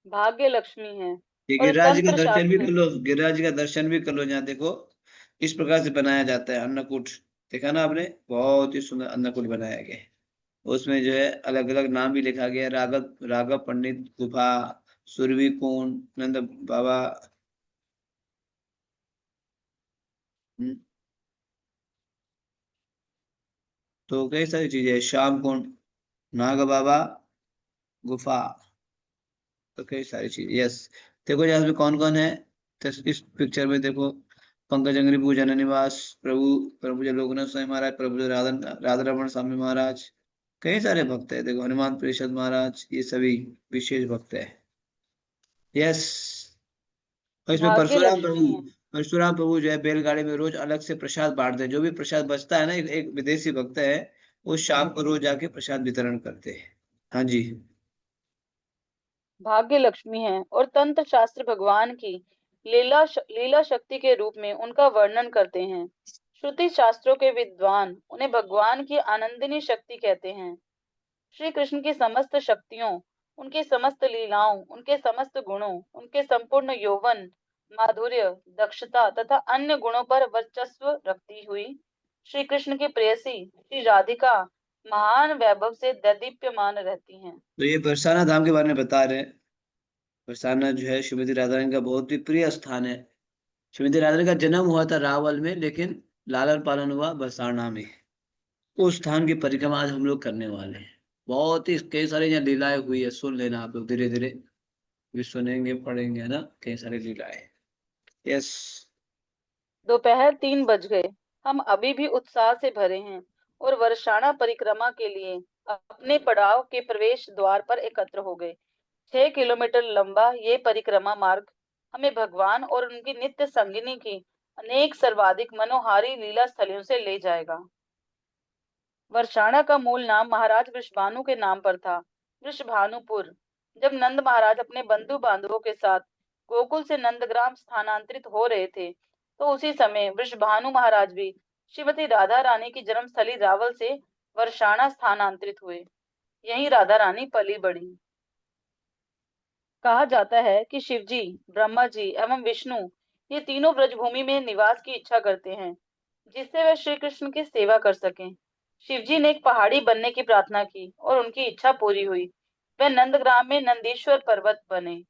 भाग्य लक्ष्मी है ये और गिरिराज जी का तंत्र दर्शन भी कर शास्त्र। लो, गिरिराज जी का दर्शन भी कर लो। यहाँ देखो इस प्रकार से बनाया जाता है अन्नकूट, देखा ना आपने, बहुत ही सुंदर अन्नकूट बनाया गया है। उसमें जो है अलग अलग नाम भी लिखा गया है, राघव राघव पंडित गुफा, सुरभि कुंड, नंद बाबा, हम्म, तो कई सारी चीजें, श्याम कुंड, नाग बाबा गुफा, तो कई सारी चीज। यस, देखो यहाँ पे कौन कौन है। तो इस पिक्चर में देखो, पंकज अंग्री पूजन निवास प्रभु, प्रभु जी लोकनाथ स्वामी महाराज, प्रभु जी राधा रमन स्वामी महाराज, कई सारे भक्त है। देखो हनुमान परिषद महाराज, ये सभी विशेष भक्त है। यस, और इसमें भाग्य परशुराम लक्ष्मी प्रभु, है। परशुराम प्रभु जो है बैलगाड़ी में रोज अलग से प्रसाद बांटते हैं। जो भी प्रसाद बचता है ना, एक विदेशी भक्त है, वो शाम को रोज जाके प्रसाद वितरण करते हैं। हाँ जी। भाग्य लक्ष्मी है और तंत्र शास्त्र भगवान की लीला शक्ति के रूप में उनका वर्णन करते हैं। श्रुति शास्त्रों के विद्वान उन्हें भगवान की आनंदिनी शक्ति कहते हैं। श्री कृष्ण की समस्त शक्तियों, उनकी समस्त लीलाओं, उनके समस्त गुणों, उनके संपूर्ण यौवन, माधुर्य, दक्षता तथा अन्य गुणों पर वर्चस्व रखती हुई श्री कृष्ण की प्रेयसी श्री राधिका महान वैभव से दैदीप्यमान रहती हैं। तो ये बरसाना धाम के बारे में बता रहे हैं। बरसाना जो है श्रीमती राधा रानी का बहुत ही प्रिय स्थान है। श्रीमती राधा रानी का जन्म हुआ था रावल में, लेकिन लालन पालन हुआ बरसाना में। उस स्थान की परिक्रमा आज हम लोग करने वाले हैं। बहुत ही कई सारी यहाँ लीलाएं हुई है, सुन लेना आप लोग, धीरे धीरे भी सुनेंगे पढ़ेंगे, है ना, कई सारी लीलाएं। यस। दोपहर 3 बज गए। हम अभी भी उत्साह से भरे हैं और वर्षाणा परिक्रमा के लिए अपने पड़ाव के प्रवेश द्वार पर एकत्र हो गए। 6 किलोमीटर लंबा ये परिक्रमा मार्ग हमें भगवान और उनकी नित्य संगिनी की अनेक सर्वाधिक मनोहारी लीला स्थलियों से ले जाएगा। वर्षाणा का मूल नाम महाराज वृषभानु के नाम पर था, वृषभानुपुर। जब नंद महाराज अपने बंधु बांधवों के साथ गोकुल से नंदग्राम स्थानांतरित हो रहे थे, तो उसी समय वृषभानु महाराज भी श्रीमती राधा रानी की जन्मस्थली रावल से वर्षाणा स्थानांतरित हुए। यहीं राधा रानी पली बढ़ी। कहा जाता है कि शिवजी, ब्रह्मा जी एवं विष्णु ये तीनों ब्रजभूमि में निवास की इच्छा करते हैं, जिससे वे श्री कृष्ण की सेवा कर सकें। शिवजी ने एक पहाड़ी बनने की प्रार्थना की और उनकी इच्छा पूरी हुई। वे नंदग्राम में नंदीश्वर पर्वत बने।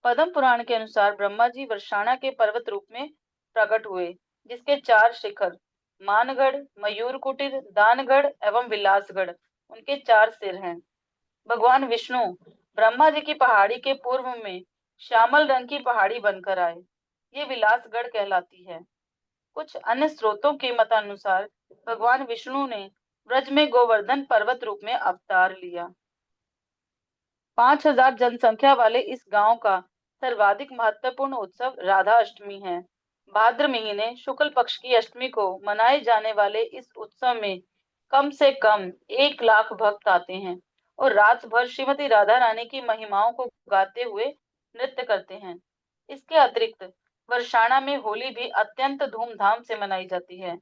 पद्म पुराण के अनुसार ब्रह्मा जी वर्षाणा के पर्वत रूप में प्रकट हुए, जिसके 4 शिखर मानगढ़, मयूर कुटीर, दानगढ़ एवं विलासगढ़ उनके 4 सिर हैं। भगवान विष्णु ब्रह्मा जी की पहाड़ी के पूर्व में श्यामल रंग की पहाड़ी बनकर आए। ये विलासगढ़ कहलाती है। कुछ अन्य स्रोतों के मतानुसार भगवान विष्णु ने ब्रज में गोवर्धन पर्वत रूप में अवतार लिया। 5000 जनसंख्या वाले इस गांव का सर्वाधिक महत्वपूर्ण उत्सव राधा अष्टमी है। भाद्र महीने शुक्ल पक्ष की अष्टमी को मनाए जाने वाले इस उत्सव में कम से कम 1 लाख भक्त आते हैं और रात भर श्रीमती राधा रानी की महिमाओं को गाते हुए नृत्य करते हैं। इसके अतिरिक्त बरसाना में होली भी अत्यंत धूमधाम से मनाई जाती है।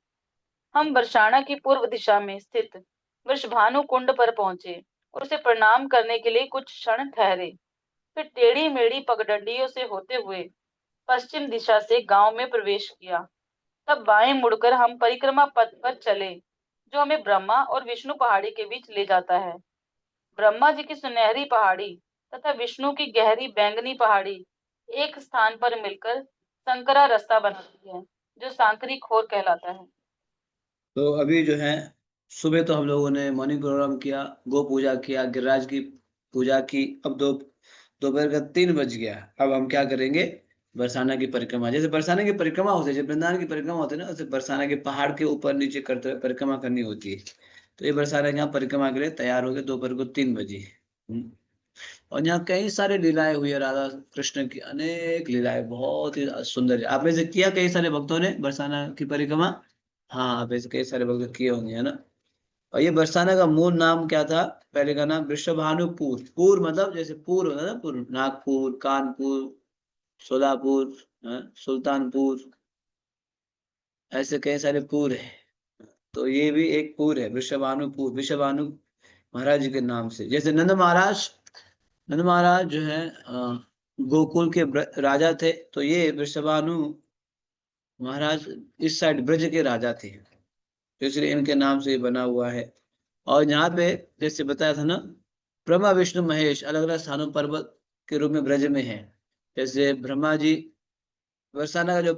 हम बरसाना की पूर्व दिशा में स्थित वृषभानु कुंड पर पहुंचे और उसे प्रणाम करने के लिए कुछ क्षण ठहरे। फिर टेढ़ी मेढ़ी पगडंडियों से होते हुए पश्चिम दिशा से गांव में प्रवेश किया। तब बाएं मुड़कर हम परिक्रमा पथ पर चले, जो हमें ब्रह्मा और विष्णु पहाड़ी के बीच ले जाता है। ब्रह्मा जी की सुनहरी पहाड़ी तथा विष्णु की गहरी बैंगनी पहाड़ी एक स्थान पर मिलकर संकरा रास्ता बनाती है, जो सांकरी खोर कहलाता है। तो अभी जो है सुबह तो हम लोगों ने मॉर्निंग प्रोग्राम किया, गो पूजा किया, गिरिराज की पूजा की। अब दोपहर का 3 बज गया। अब हम क्या करेंगे? बरसाना की परिक्रमा। जैसे बरसाना की परिक्रमा होती है, जब वृंदावन की परिक्रमा होती है ना, उसे बरसाना के पहाड़ के ऊपर नीचे करते हुए परिक्रमा करनी होती है। तो ये बरसाना यहाँ परिक्रमा के लिए तैयार हो गए दोपहर को 3 बजे। और यहाँ कई सारे लीलाएं हुई है, राधा कृष्ण की अनेक लीलाएं, बहुत ही सुंदर। आप में से किया कई सारे भक्तों ने बरसाना की परिक्रमा? हाँ, आप ऐसे कई सारे भक्त किए होंगे, है ना। और ये बरसाना का मूल नाम क्या था? पहले का नाम वृषभानुपुर। पूर मतलब जैसे पूर होता है ना, पूर, नागपुर, कानपुर, सोलापुर, सुल्तानपुर, ऐसे कई सारे पूर है। तो ये भी एक पूर है, वृषभानुपुर, वृषभानु महाराज जी के नाम से। जैसे नंद महाराज जो है गोकुल के राजा थे, तो ये वृषभानु महाराज इस साइड ब्रज के राजा थे, तो इसलिए इनके नाम से ये बना हुआ है। और यहाँ पे जैसे बताया था ना, ब्रह्मा विष्णु महेश अलग अलग स्थानों पर्वत के रूप में ब्रज में है। जैसे ब्रह्मा जी, बरसाना का जो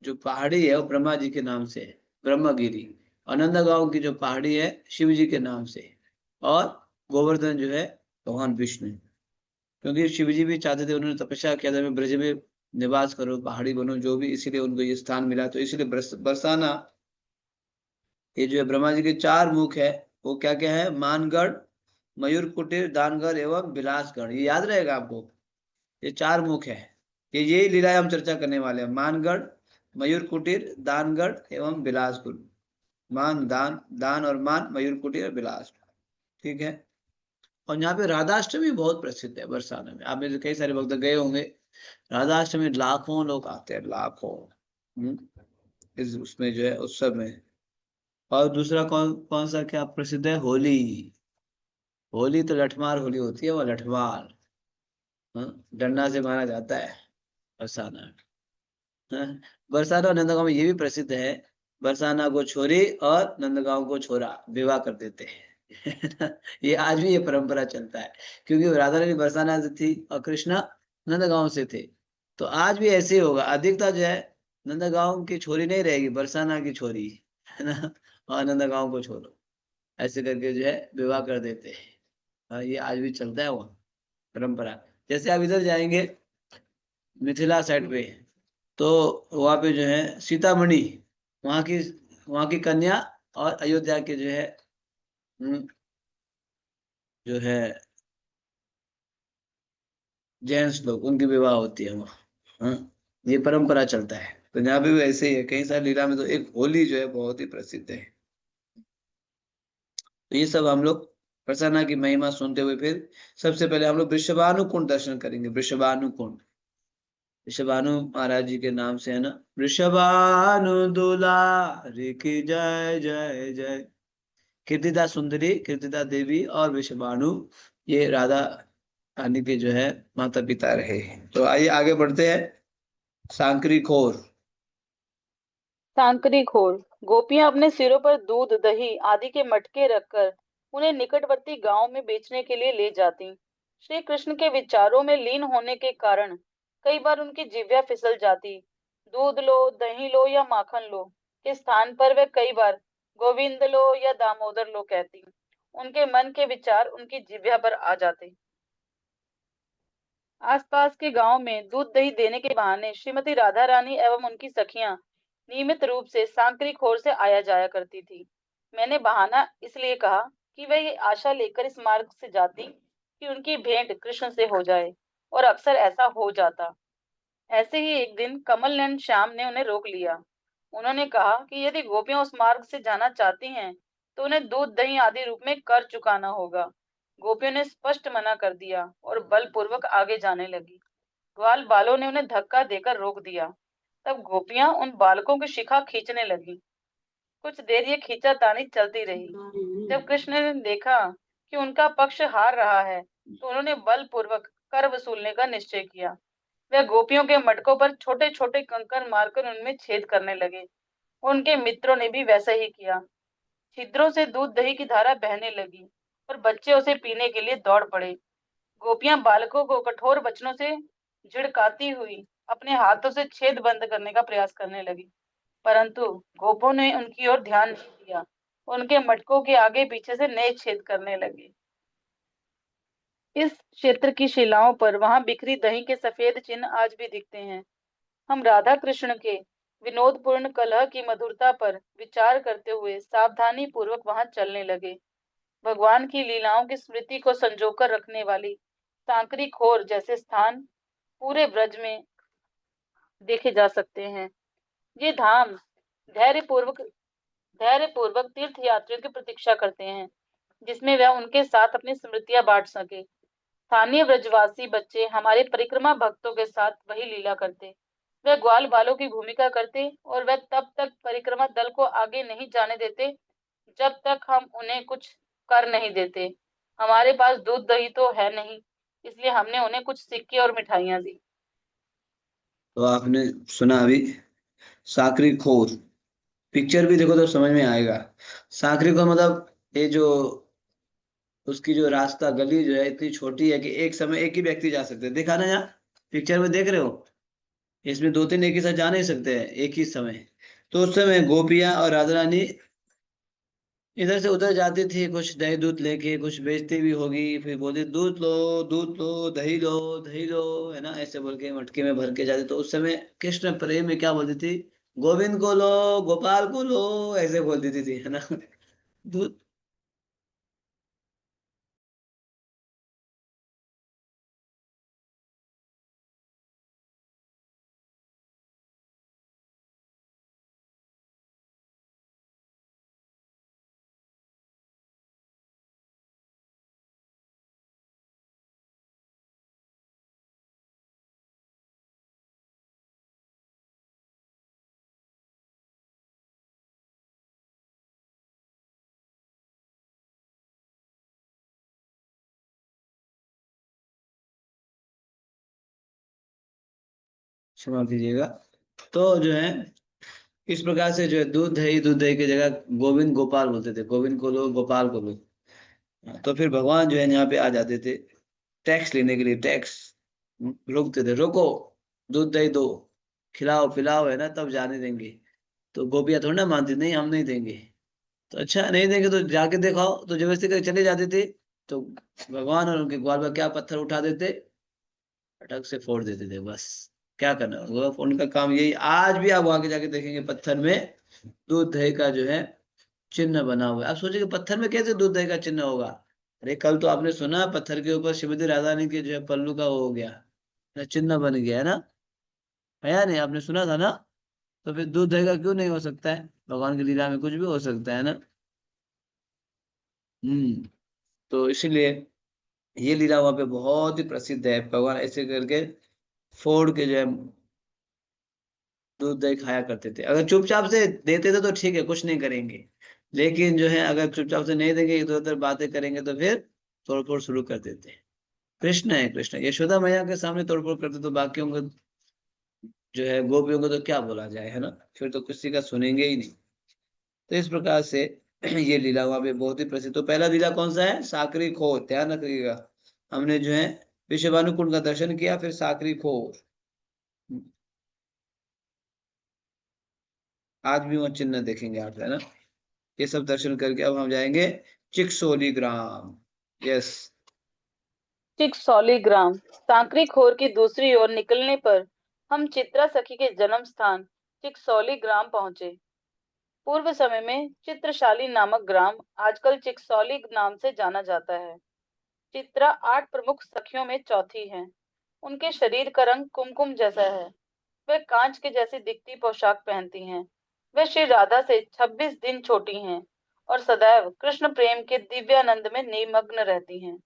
जो पहाड़ी है वो ब्रह्मा जी के नाम से है, ब्रह्मगिरी। और नंदगांव की जो पहाड़ी है शिव जी के नाम से। और गोवर्धन जो है भगवान विष्णु, क्योंकि शिव जी भी चाहते थे, उन्होंने तपस्या किया था मैं ब्रज में निवास करूं, पहाड़ी बनूं, जो भी, इसीलिए उनको ये स्थान मिला। तो इसीलिए बरसाना, ये जो है ब्रह्मा जी के 4 मुख है, वो क्या क्या है? मानगढ़, मयूर कुटीर, दानगढ़ एवं बिलासगढ़। ये याद रहेगा आपको, ये 4 मुख है। ये यही लीलाएं हम चर्चा करने वाले हैं। मानगढ़, मयूर कुटीर, दानगढ़ एवं बिलासपुर। मान, दान, दान और मान, मयूर कुटीर और बिलास। ठीक है। और यहाँ पे राधाष्टमी बहुत प्रसिद्ध है बरसाने में। आप में से कई सारे भक्त गए होंगे। राधाष्टमी लाखों लोग आते हैं, लाखों। इस उसमें जो है उत्सव में। और दूसरा कौन कौन सा क्या प्रसिद्ध है? होली। होली तो लठमार होली होती है, वो लठमार, डंडा से मारा जाता है बरसाना में। हाँ, बरसाना और नंदगांव में ये भी प्रसिद्ध है। बरसाना को छोरी और नंदगांव को छोरा विवाह कर देते हैं। ये आज भी ये परंपरा चलता है, क्योंकि राधा रानी बरसाना से थी और कृष्णा नंदगांव से थे। तो आज भी ऐसे ही होगा, अधिकता जो है नंदगांव की छोरी नहीं रहेगी, बरसाना की छोरी, है ना। और नंदगांव को छोड़ो, ऐसे करके जो है विवाह कर देते हैं। ये आज भी चलता है वो परंपरा। जैसे आप इधर जाएंगे मिथिला साइड पे, तो वहाँ पे जो है सीतामढ़ी, वहाँ की वहाँ की कन्या और अयोध्या के जो है जो है जेंट्स लोग, उनकी विवाह होती है वहाँ। ये परंपरा चलता है। तो यहाँ पे भी ऐसे ही है, कई सारी लीला में। तो एक होली जो है बहुत ही प्रसिद्ध है। तो ये सब हम लोग प्रसन्ना की महिमा सुनते हुए फिर सबसे पहले हम लोग वृषभानु कुंड दर्शन करेंगे। वृषभानु कुंड, वृषभानु महाराज जी के नाम से है ना। वृषभानु दुलारी की जय जय जय। कीर्तिदा सुंदरी, कीर्तिदा देवी और वृषभानु, ये राधा रानी के जो है माता पिता रहे। तो आइए आगे बढ़ते हैं। सांकरी खोर। सांकरी खोर। गोपियां अपने सिरों पर दूध दही आदि के मटके रखकर उन्हें निकटवर्ती गांव में बेचने के लिए ले जाती। श्री कृष्ण के विचारों में लीन होने के कारण कई बार उनकी जिह्वा फिसल जाती। दूध लो, दही लो या माखन लो के स्थान पर वे कई बार गोविंद लो या दामोदर लो कहती। उनके मन के विचार उनकी जिह्वा पर आ जाते। आसपास के गांव में दूध दही देने के बहाने श्रीमती राधा रानी एवं उनकी सखियां नियमित रूप से सांकरी खोर से आया जाया करती थी। मैंने बहाना इसलिए कहा कि वह ये आशा लेकर इस मार्ग से जाती कि उनकी भेंट कृष्ण से हो जाए, और अक्सर ऐसा हो जाता। ऐसे ही एक दिन कमल नयन श्याम ने उन्हें रोक लिया। उन्होंने कहा कि यदि गोपियां उस मार्ग से जाना चाहती हैं तो उन्हें दूध दही आदि रूप में कर चुकाना होगा। गोपियों ने स्पष्ट मना कर दिया और बलपूर्वक आगे जाने लगी। ग्वाल बालों ने उन्हें धक्का देकर रोक दिया। तब गोपियां उन बालकों की शिखा खींचने लगी। कुछ देर ये खींचातानी चलती रही। जब कृष्ण ने देखा कि उनका पक्ष हार रहा है, तो उन्होंने बलपूर्वक कर वसूलने का निश्चय किया। वे गोपियों के मटकों पर छोटे छोटे कंकर मारकर उनमें छेद करने लगे। उनके मित्रों ने भी वैसा ही किया। छिद्रों से दूध दही की धारा बहने लगी और बच्चे उसे पीने के लिए दौड़ पड़े। गोपियां बालकों को कठोर वचनों से झिड़काती हुई अपने हाथों से छेद बंद करने का प्रयास करने लगी, परंतु गोपों ने उनकी ओर ध्यान नहीं दिया। उनके मटकों के आगे पीछे से नए छेद करने लगे। इस क्षेत्र की शिलाओं पर वहां बिखरी दही के सफेद चिन्ह आज भी दिखते हैं। हम राधा कृष्ण के विनोदपूर्ण कलह की मधुरता पर विचार करते हुए सावधानी पूर्वक वहां चलने लगे। भगवान की लीलाओं की स्मृति को संजोकर रखने वाली सांकरी खोर जैसे स्थान पूरे ब्रज में देखे जा सकते हैं। ये धाम धैर्यपूर्वक धैर्यपूर्वक तीर्थ यात्रियों की प्रतीक्षा करते हैं, जिसमें वह उनके साथ अपनी स्मृतियां बांट सके। स्थानीय ब्रजवासी बच्चे हमारे परिक्रमा भक्तों के साथ वही लीला करते। वे ग्वाल बालों की भूमिका करते और वे तब तक परिक्रमा दल को आगे नहीं जाने देते जब तक हम उन्हें कुछ कर नहीं देते। हमारे पास दूध दही तो है नहीं, इसलिए हमने उन्हें कुछ सिक्के और मिठाइयां दी। तो आपने सुना अभी साकरी खोर, पिक्चर भी देखो तो समझ में आएगा। साकरी खोर मतलब ये जो उसकी जो रास्ता गली जो है इतनी छोटी है कि एक समय एक ही व्यक्ति जा सकते हैं। देखा ना, यहाँ पिक्चर में देख रहे हो, इसमें दो तीन एक ही साथ जा नहीं सकते हैं एक ही समय। तो उस समय गोपियां और राधा रानी इधर से उधर जाती थी, कुछ दही दूध लेके, कुछ बेचती भी होगी, फिर बोलती दूध लो, दही लो, है ना, ऐसे बोल के मटके में भर के जाती। तो उस समय कृष्ण प्रेम में क्या बोलती थी, गोविंद को लो, गोपाल को लो, ऐसे बोल देती थी, है ना। दूध। क्षमा कीजिएगा। तो जो है इस प्रकार से जो है दूध दही की जगह गोविंद गोपाल बोलते थे, गोविंद को लो, गोपाल को लो। तो फिर भगवान जो है यहाँ पे आ जाते थे टैक्स लेने के लिए। टैक्स रोकते थे, रोको, दूध दही दो, खिलाओ पिलाओ, है ना, तब जाने देंगे। तो गोपियां थोड़ी ना मानती, नहीं हम नहीं देंगे। तो अच्छा नहीं देंगे तो जाके दिखाओ, तो जबरदस्ती करके चले जाते थे। तो भगवान और उनके ग्वाल पर क्या पत्थर उठा देते, फटक से फोड़ देते थे, बस। क्या करना, वो उनका काम यही। आज भी आप आगे जाके देखेंगे पत्थर में दूध दही का जो है चिन्ह बना हुआ है। आप सोचिए कि पत्थर में कैसे दूध दही का चिन्ह होगा। अरे कल तो आपने सुना पत्थर के ऊपर श्रीमती राधा रानी के जो है पल्लू का वो हो गया, ना चिन्ह बन गया, है ना, है या नहीं, आपने सुना था ना। तो फिर दूध दही का क्यों नहीं हो सकता है, भगवान की लीला में कुछ भी हो सकता है ना। तो इसीलिए ये लीला वहां पे बहुत ही प्रसिद्ध है। भगवान ऐसे करके फोड़ के जो है दूध दही खाया करते थे। अगर चुपचाप से देते थे तो ठीक है, कुछ नहीं करेंगे। लेकिन जो है अगर चुपचाप से नहीं देंगे, इधर उधर बातें करेंगे, तो फिर तोड़फोड़ शुरू कर देते हैं। कृष्ण है, कृष्ण यशोदा मैया के सामने तोड़फोड़ करते तो बाकियों को जो है गोपियों को तो क्या बोला जाए, है ना, फिर तो किसी का सुनेंगे ही नहीं। तो इस प्रकार से ये लीला वहां पे बहुत ही प्रसिद्ध। तो पहला लीला कौन सा है, साकरी खोर, ध्यान रखिएगा। हमने जो है विश्वभानु कुंड का दर्शन किया, फिर साकरी खोर। आज भी वहाँ चिन्ह देखेंगे आप, है ना। ये सब दर्शन करके अब हम जाएंगे चिकसोली ग्राम। यस। चिकसौलीग्राम। सांकरी खोर की दूसरी ओर निकलने पर हम चित्रा सखी के जन्म स्थान चिकसौली ग्राम पहुंचे। पूर्व समय में चित्रशाली नामक ग्राम आजकल चिकसौली नाम से जाना जाता है। चित्रा 8 प्रमुख सखियों में चौथी है। उनके शरीर का रंग कुमकुम जैसा है। वे कांच के जैसी दिखती पोशाक पहनती हैं। वे श्री राधा से 26 दिन छोटी हैं और सदैव कृष्ण प्रेम के दिव्यानंद में निमग्न रहती हैं।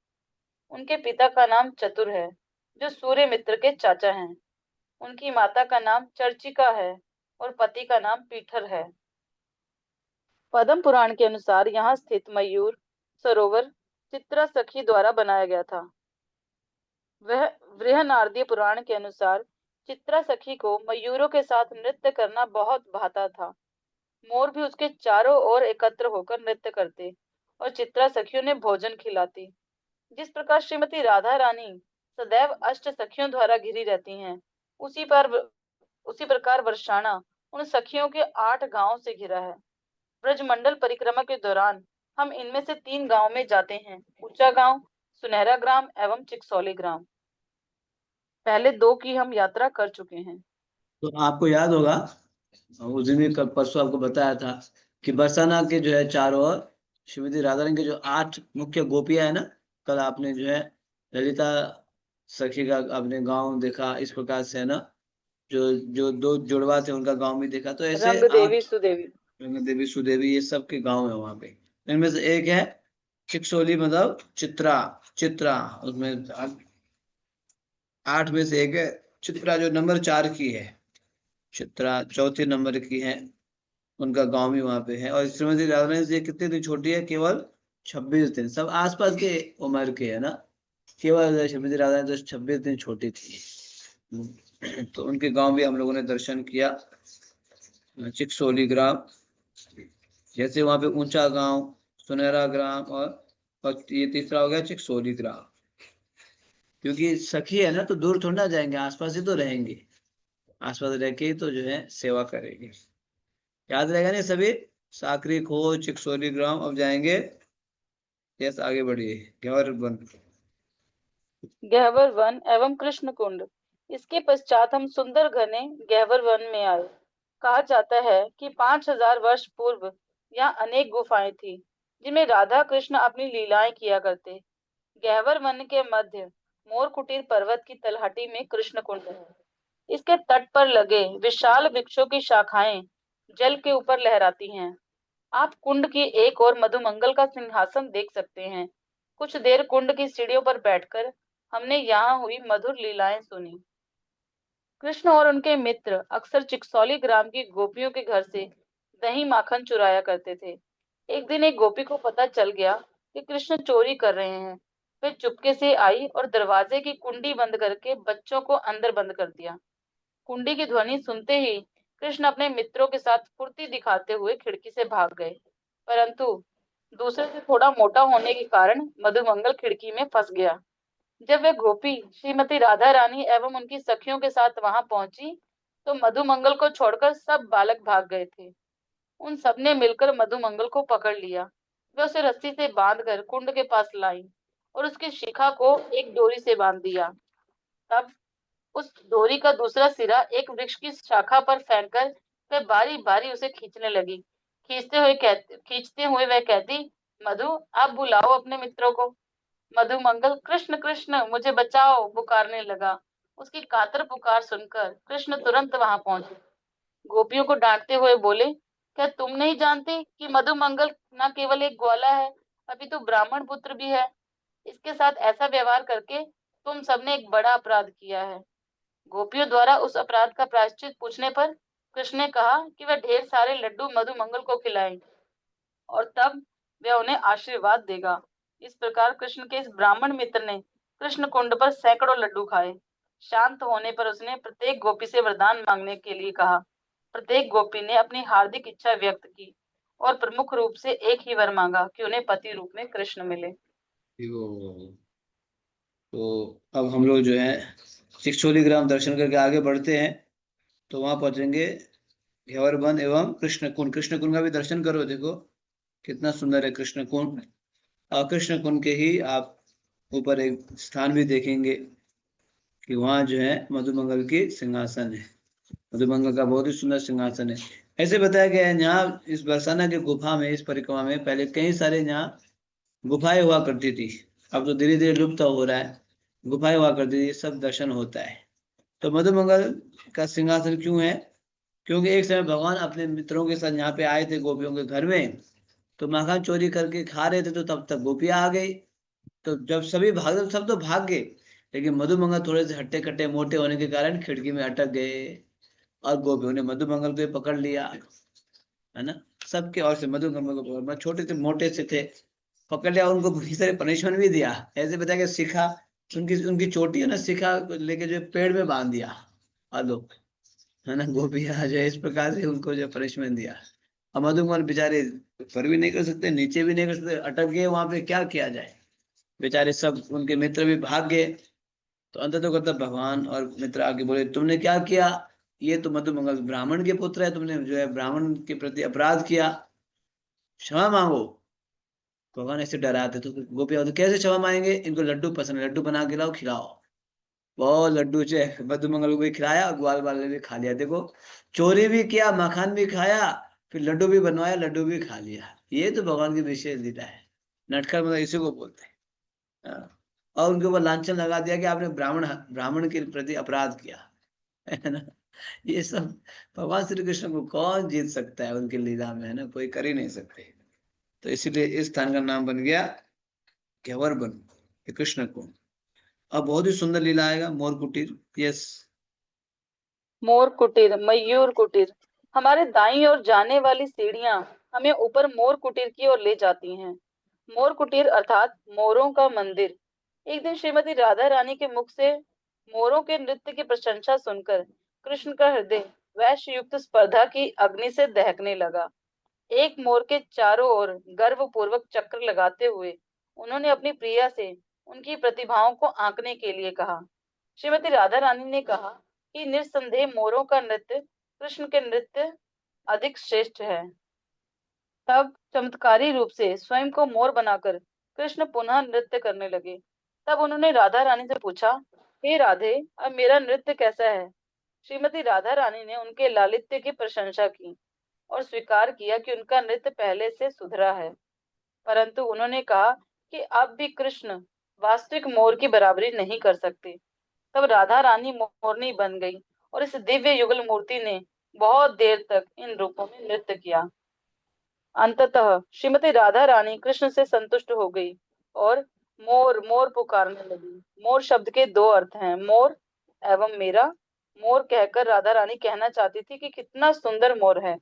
उनके पिता का नाम चतुर है, जो सूर्य मित्र के चाचा हैं। उनकी माता का नाम चर्चिका है और पति का नाम पीठर है। पद्म पुराण के अनुसार यहाँ स्थित मयूर सरोवर चित्रा सखी द्वारा बनाया गया था। वह बृहनारदीय पुराण के अनुसार चित्रा सखी को मयूरों के साथ नृत्य करना बहुत भाता था। मोर भी उसके चारों ओर एकत्र होकर नृत्य करते और चित्रा सखियों ने भोजन खिलाती। जिस प्रकार श्रीमती राधा रानी सदैव अष्ट सखियों द्वारा घिरी रहती हैं, उसी प्रकार वर्षाणा उन सखियों के 8 गांवों से घिरा है। ब्रजमंडल परिक्रमा के दौरान हम इनमें से 3 गांव में जाते हैं, ऊंचा गांव, सुनहरा ग्राम एवं चिकसौली ग्राम। पहले 2 की हम यात्रा कर चुके हैं। तो आपको याद होगा, उस दिन भी परसों आपको बताया था कि बरसाना के जो है चारों ओर श्रीमती राधा रानी के जो 8 मुख्य गोपियां है ना, कल आपने जो है ललिता सखी का आपने गांव देखा, इस प्रकार से है ना, जो जो 2 जुड़वा थे उनका गांव भी देखा। तो ऐसे रंग देवी 8 सुदेवी। रंग देवी सुदेवी ये सब के गांव है वहां पे। इनमें से एक है चिकसोली, मतलब चित्रा। चित्रा उसमें 8 में से एक है चित्रा, जो नंबर 4 की है। चित्रा चौथे नंबर की है, उनका गांव भी वहां पे है। और श्रीमती राधा रानी से कितने दिन छोटी है? केवल 26 दिन। सब आसपास के उम्र के है ना, केवल श्रीमती राधा रानी तो 26 दिन छोटी थी। तो उनके गांव भी हम लोगों ने दर्शन किया, चिकसोली ग्राम। जैसे वहां पे ऊंचा गांव, सुनहरा ग्राम, और ये तीसरा हो गया चिकसोली ग्राम। क्योंकि सखी है ना, तो दूर थोड़ा ना जाएंगे, आसपास ही तो रहेंगे। आसपास रह के ही तो जो है सेवा करेंगे। याद रहेगा नहीं सभी? साकरी खोज, चिकसोली ग्राम। अब जाएंगे, यस आगे बढ़िए, ग्यावर वन। गहवर वन एवं कृष्ण कुंड। इसके पश्चात हम सुंदर घने गहवर वन में आए। कहा जाता है कि 5000 वर्ष पूर्व यहाँ अनेक गुफाएं थी, जिनमें राधा कृष्ण अपनी लीलाएं किया करते। गहवर वन के मध्य मोर कुटीर पर्वत की तलहटी में कृष्ण कुंड है। इसके तट पर लगे विशाल वृक्षों की शाखाएं जल के ऊपर लहराती हैं। आप कुंड की एक ओर मधुमंगल का सिंहासन देख सकते हैं। कुछ देर कुंड की सीढ़ियों पर बैठकर हमने यहाँ हुई मधुर लीलाएं सुनी। कृष्ण और उनके मित्र अक्सर चिकसौली ग्राम की गोपियों के घर से दही माखन चुराया करते थे। एक दिन एक गोपी को पता चल गया कि कृष्ण चोरी कर रहे हैं। वे चुपके से आई और दरवाजे की कुंडी बंद करके बच्चों को अंदर बंद कर दिया। कुंडी की ध्वनि सुनते ही कृष्ण अपने मित्रों के साथ फुर्ती दिखाते हुए खिड़की से भाग गए, परंतु दूसरे से थोड़ा मोटा होने के कारण मधुमंगल खिड़की में फंस गया। जब वे गोपी श्रीमती राधा रानी एवं उनकी सखियों के साथ वहां पहुंची, तो मधुमंगल को छोड़कर सब बालक भाग गए थे। उन सब ने मिलकर मधुमंगल को पकड़ लिया। वे उसे रस्सी से बांधकर कुंड के पास लाई और उसकी शिखा को एक डोरी से बांध दिया। तब उस डोरी का दूसरा सिरा एक वृक्ष की शाखा पर फेंककर वह बारी बारी उसे खींचने लगी। खींचते हुए वह कहती, मधु, आप बुलाओ अपने मित्रों को। मधुमंगल कृष्ण कृष्ण मुझे बचाओ पुकारने लगा। उसकी कातर पुकार सुनकर कृष्ण तुरंत वहां पहुंचे। गोपियों को डांटते हुए बोले, क्या तुम नहीं जानते कि मधुमंगल न केवल एक ग्वाला है, अभी तो ब्राह्मण पुत्र भी है। इसके साथ ऐसा व्यवहार करके तुम सबने एक बड़ा अपराध किया है। गोपियों द्वारा उस अपराध का प्रायश्चित पूछने पर कृष्ण ने कहा कि वह ढेर सारे लड्डू मधुमंगल को खिलाएं और तब वह उन्हें आशीर्वाद देगा। इस प्रकार कृष्ण के इस ब्राह्मण मित्र ने कृष्ण कुंड पर सैकड़ों लड्डू खाए। शांत होने पर उसने प्रत्येक गोपी से वरदान मांगने के लिए कहा। प्रत्येक गोपी ने अपनी हार्दिक इच्छा व्यक्त की और प्रमुख रूप से एक ही वर मांगा कि उन्हें पति रूप में कृष्ण मिले। तो अब हम लोग जो है चिकचोली ग्राम दर्शन करके आगे बढ़ते हैं। तो वहां पहुंचेंगे घेवर वन एवं कृष्ण कुंड। कृष्ण कुंड का भी दर्शन करो, देखो कितना सुंदर है कृष्ण कुंड। और कृष्ण कुंड के ही आप ऊपर एक स्थान भी देखेंगे कि वहाँ जो है मधुमंगल की सिंहासन है। मधुमंगल का बहुत ही सुंदर सिंहासन है। ऐसे बताया गया है यहाँ इस बरसाना की गुफा में, इस परिक्रमा में पहले कई सारे यहाँ गुफाएं हुआ करती थी। अब तो धीरे धीरे लुप्त हो रहा है। गुफाएं हुआ करती थी, सब दर्शन होता है। तो मधुमंगल का सिंहासन क्यों है? क्योंकि एक समय भगवान अपने मित्रों के साथ यहाँ पे आए थे गोपियों के घर में, तो माखन चोरी करके खा रहे थे, तो तब तक गोपियां आ गई। तो जब सभी भाग, सब तो भाग गए, लेकिन मधुमंगल थोड़े से हट्टे कट्टे मोटे होने के कारण खिड़की में अटक गए, और गोपियों ने मधुमंगल को ही पकड़ लिया, है ना। सबके और से मधुमंगल को पकड़, मतलब छोटे से मोटे से थे, पकड़ लिया, उनको बुरी तरह पनिशमेंट भी दिया। ऐसे बता के सिखा, उनकी उनकी चोटी है ना, सिखा लेके जो पेड़ में बांध दिया, आलो, है ना। गोपियां जो है इस प्रकार से उनको जो पनिशमेंट दिया। अब मधुमंगल बेचारे ऊपर भी नहीं कर सकते, नीचे भी नहीं कर सकते, अटक गए वहां पे, क्या किया जाए। बेचारे सब उनके मित्र भी भाग गए। तो अंत तो करता भगवान और मित्र आके बोले, तुमने क्या किया, ये तो मधुमंगल ब्राह्मण के पुत्र है, तुमने जो है ब्राह्मण के प्रति अपराध किया, क्षमा मांगो। भगवान ऐसे डराते, तो गोपियां तो कैसे क्षमा मांगेंगे, इनको लड्डू पसंद है, लड्डू बना के लाओ, खिलाओ। बहुत लड्डू जो है मधुमंगल को भी खिलाया, और ग्वाल वाले भी खा लिया। देखो, चोरी भी किया, मखान भी खाया, फिर लड्डू भी बनवाया, लड्डू भी खा लिया। ये तो भगवान की विशेष लीला है। नटखट मतलब इसी को बोलते हैं। हाँ। और उनके ऊपर लांछन लगा दिया कि आपने ब्राह्मण ब्राह्मण के प्रति अपराध किया, है ना। ये सब भगवान श्री कृष्ण को कौन जीत सकता है उनकी लीला में, है ना, कोई कर ही नहीं सकते। तो इसीलिए इस स्थान का नाम बन गया ग्यवर वन, ये कृष्ण को। अब बहुत ही सुंदर लीला आएगा, मोर कुटीर। यस। मोर कुटीर, मयूर कुटीर। हमारे दाईं ओर जाने वाली सीढ़ियां हमें ऊपर मोर कुटीर की ओर ले जाती हैं। मोर कुटीर अर्थात मोरों का मंदिर। एक दिन श्रीमती राधा रानी के मुख से मोरों के नृत्य की प्रशंसा सुनकर कृष्ण का हृदय वैश्य युक्त स्पर्धा की अग्नि से दहकने लगा। एक मोर के चारों ओर गर्वपूर्वक चक्र लगाते हुए उन्होंने अपनी प्रिया से उनकी प्रतिभाओं को आंकने के लिए कहा। श्रीमती राधा रानी ने कहा कि निस्संदेह मोरों का नृत्य कृष्ण के नृत्य अधिक श्रेष्ठ है। तब चमत्कारी रूप से स्वयं को मोर बनाकर कृष्ण पुनः नृत्य करने लगे। तब उन्होंने राधा रानी से पूछा, हे राधे, अब मेरा नृत्य कैसा है। श्रीमती राधा रानी ने उनके लालित्य की प्रशंसा की और स्वीकार किया कि उनका नृत्य पहले से सुधरा है, परंतु उन्होंने कहा कि अब भी कृष्ण वास्तविक मोर की बराबरी नहीं कर सकते। तब राधा रानी मोरनी बन गई और इस दिव्य युगल मूर्ति ने बहुत देर तक इन रूपों में नृत्य किया। अंततः श्रीमती राधा रानी कृष्ण से संतुष्ट हो गई और मोर मोर पुकारने लगी। मोर शब्द के दो अर्थ हैं, मोर एवं मेरा। मोर कहकर राधा रानी कहना चाहती थी कि कितना सुंदर मोर है,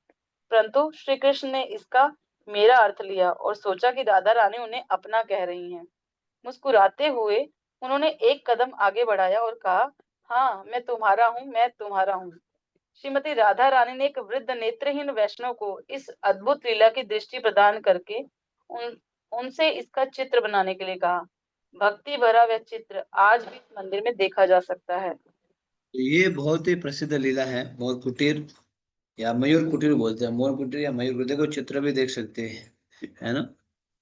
परंतु श्री कृष्ण ने इसका मेरा अर्थ लिया और सोचा कि राधा रानी उन्हें अपना कह रही हैं। मुस्कुराते हुए उन्होंने एक कदम आगे बढ़ाया और कहा, हाँ, मैं तुम्हारा हूँ, मैं तुम्हारा हूँ। श्रीमती राधा रानी ने एक वृद्ध नेत्रहीन वैष्णव को इस अद्भुत लीला की दृष्टि प्रदान करके उनसे इसका चित्र बनाने के लिए कहा। भक्ति भरा वह चित्र आज भी इस मंदिर में देखा जा सकता है। तो ये बहुत ही प्रसिद्ध लीला है, मोर कुटीर या मयूर कुटीर बोलते हैं, मोर कुटीर या मयूर कुटीर को चित्र भी देख सकते हैं, है ना।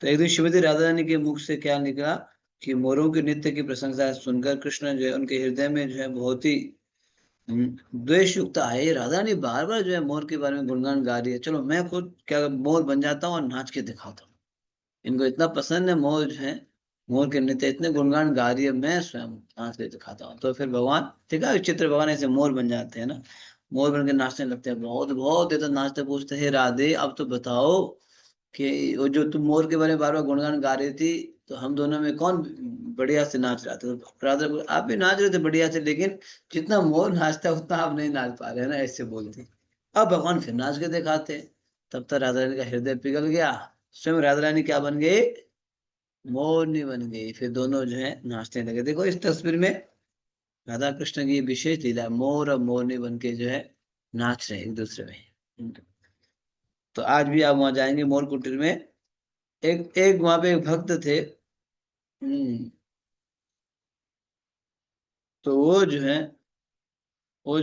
तो एक दिन श्रीमती राधा रानी के मुख से क्या निकला कि मोरों के नृत्य की प्रशंसा सुनकर कृष्ण जो है उनके हृदय में जो है बहुत ही द्वेष युक्त आए। राधा रानी बार बार जो है मोर के बारे में गुणगान गा रही है, चलो मैं खुद क्या मोर बन जाता हूँ और नाच के दिखाता हूँ। इनको इतना पसंद है मोर जो है, मोर के नृत्य इतने गुणगान गा रही है, मैं स्वयं नाच के दिखाता हूँ। तो फिर भगवान ठीक है, चित्र भगवान ऐसे मोर बन जाते हैं ना, मोर बन के नाचने लगते हैं, बहुत बहुत देर तक नाचते, पूछते हैं राधे अब तो बताओ कि वो जो तुम मोर के बारे में बार बार गुणगान गा रही थी, तो हम दोनों में कौन बढ़िया से नाच रहा था। तो राधा बोले, आप भी नाच रहे थे बढ़िया से, लेकिन जितना मोर नाचता है उतना आप नहीं नाच पा रहे हैं ना, ऐसे बोलती। अब भगवान फिर नाच के दिखाते। तब तक राधा रानी का हृदय पिघल गया, स्वयं राधा रानी क्या बन गई, मोरनी बन गई। फिर दोनों जो है नाचने लगे। देखो इस तस्वीर में राधा कृष्ण की विशेष लीला है, मोर और मोरनी बन के जो है नाच रहे एक दूसरे में। तो आज भी आप वहां जाएंगे मोर कुटीर में, एक एक वहां पे एक भक्त थे। तो वो जो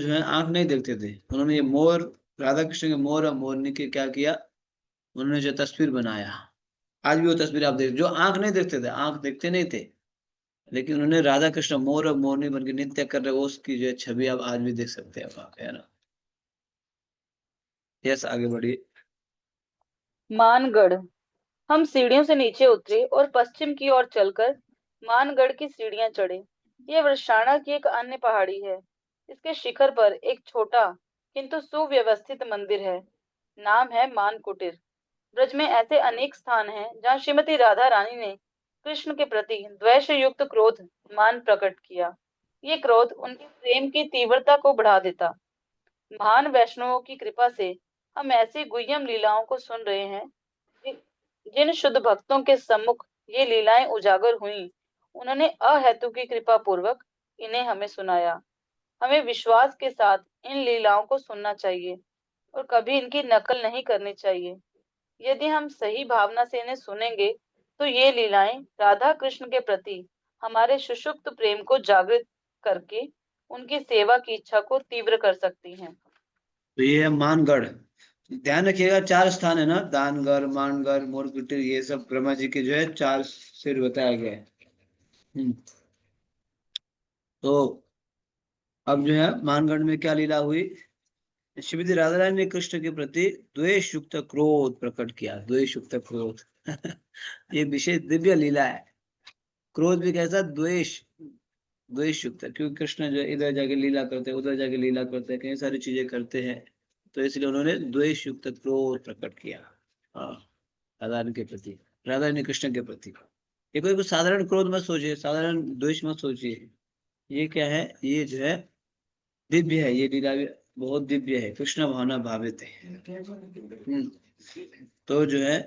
है आंख नहीं देखते थे, उन्होंने ये मोर, राधा कृष्ण के मोर और मोरनी के क्या किया, उन्होंने जो तस्वीर बनाया। आज भी वो तस्वीर आप देख, जो आंख नहीं देखते थे, आंख देखते नहीं थे, लेकिन उन्होंने राधा कृष्ण मोर और मोरनी बन के नृत्य कर रहे, वो उसकी जो है छवि आप आज भी देख सकते हैं वहां पे, है ना। यस, आगे बढ़िए। मानगढ़। हम सीढ़ियों से नीचे उतरे और पश्चिम की ओर चलकर मानगढ़ की सीढ़ियां चढ़े। यह वृषाणा की एक अन्य पहाड़ी है। इसके शिखर पर एक छोटा किंतु सुव्यवस्थित मंदिर है। नाम है मान कुटीर। ब्रज में ऐसे अनेक स्थान हैं जहाँ श्रीमती राधा रानी ने कृष्ण के प्रति द्वेष युक्त क्रोध मान प्रकट किया। ये क्रोध उनके प्रेम की तीव्रता को बढ़ा देता। महान वैष्णवों की कृपा से हम ऐसी गुह्यम लीलाओं को सुन रहे हैं। जिन शुद्ध भक्तों के सम्मुख ये लीलाएं उजागर हुई, उन्होंने अहेतु की कृपा पूर्वक इन्हें हमें सुनाया। हमें विश्वास के साथ इन लीलाओं को सुनना चाहिए और कभी इनकी नकल नहीं करनी चाहिए। यदि हम सही भावना से इन्हें सुनेंगे तो ये लीलाएं राधा कृष्ण के प्रति हमारे सुषुप्त प्रेम को जागृत करके उनकी सेवा की इच्छा को तीव्र कर सकती हैं। तो ये है मानगढ़। ध्यान रखिएगा 4 स्थान है ना, दानगढ़, मानगढ़, मोरकुटिर, ये सब ब्रह्मा जी के जो है 4 सिर बताया गया है। तो अब जो है मानगढ़ में क्या लीला हुई? श्रीमती राधा रानी ने कृष्ण के प्रति द्वेष युक्त क्रोध प्रकट किया। द्वेष युक्त क्रोध ये विशेष दिव्य लीला है। क्रोध भी कैसा? द्वेष, द्वेष युक्त, क्योंकि कृष्ण जो इधर जाके लीला करते हैं, उधर जाके लीला करते हैं, कई सारी चीजें करते हैं, तो इसलिए उन्होंने द्वेष युक्त क्रोध प्रकट किया। हाँ, राधा रानी के प्रति, राधा रानी कृष्ण के प्रति। ये कोई साधारण क्रोध मत सोचिए, साधारण द्वेष मत सोचिए। ये क्या है? ये जो है दिव्य है, ये लीला भी बहुत दिव्य है। कृष्ण भावना भावित है। तो जो है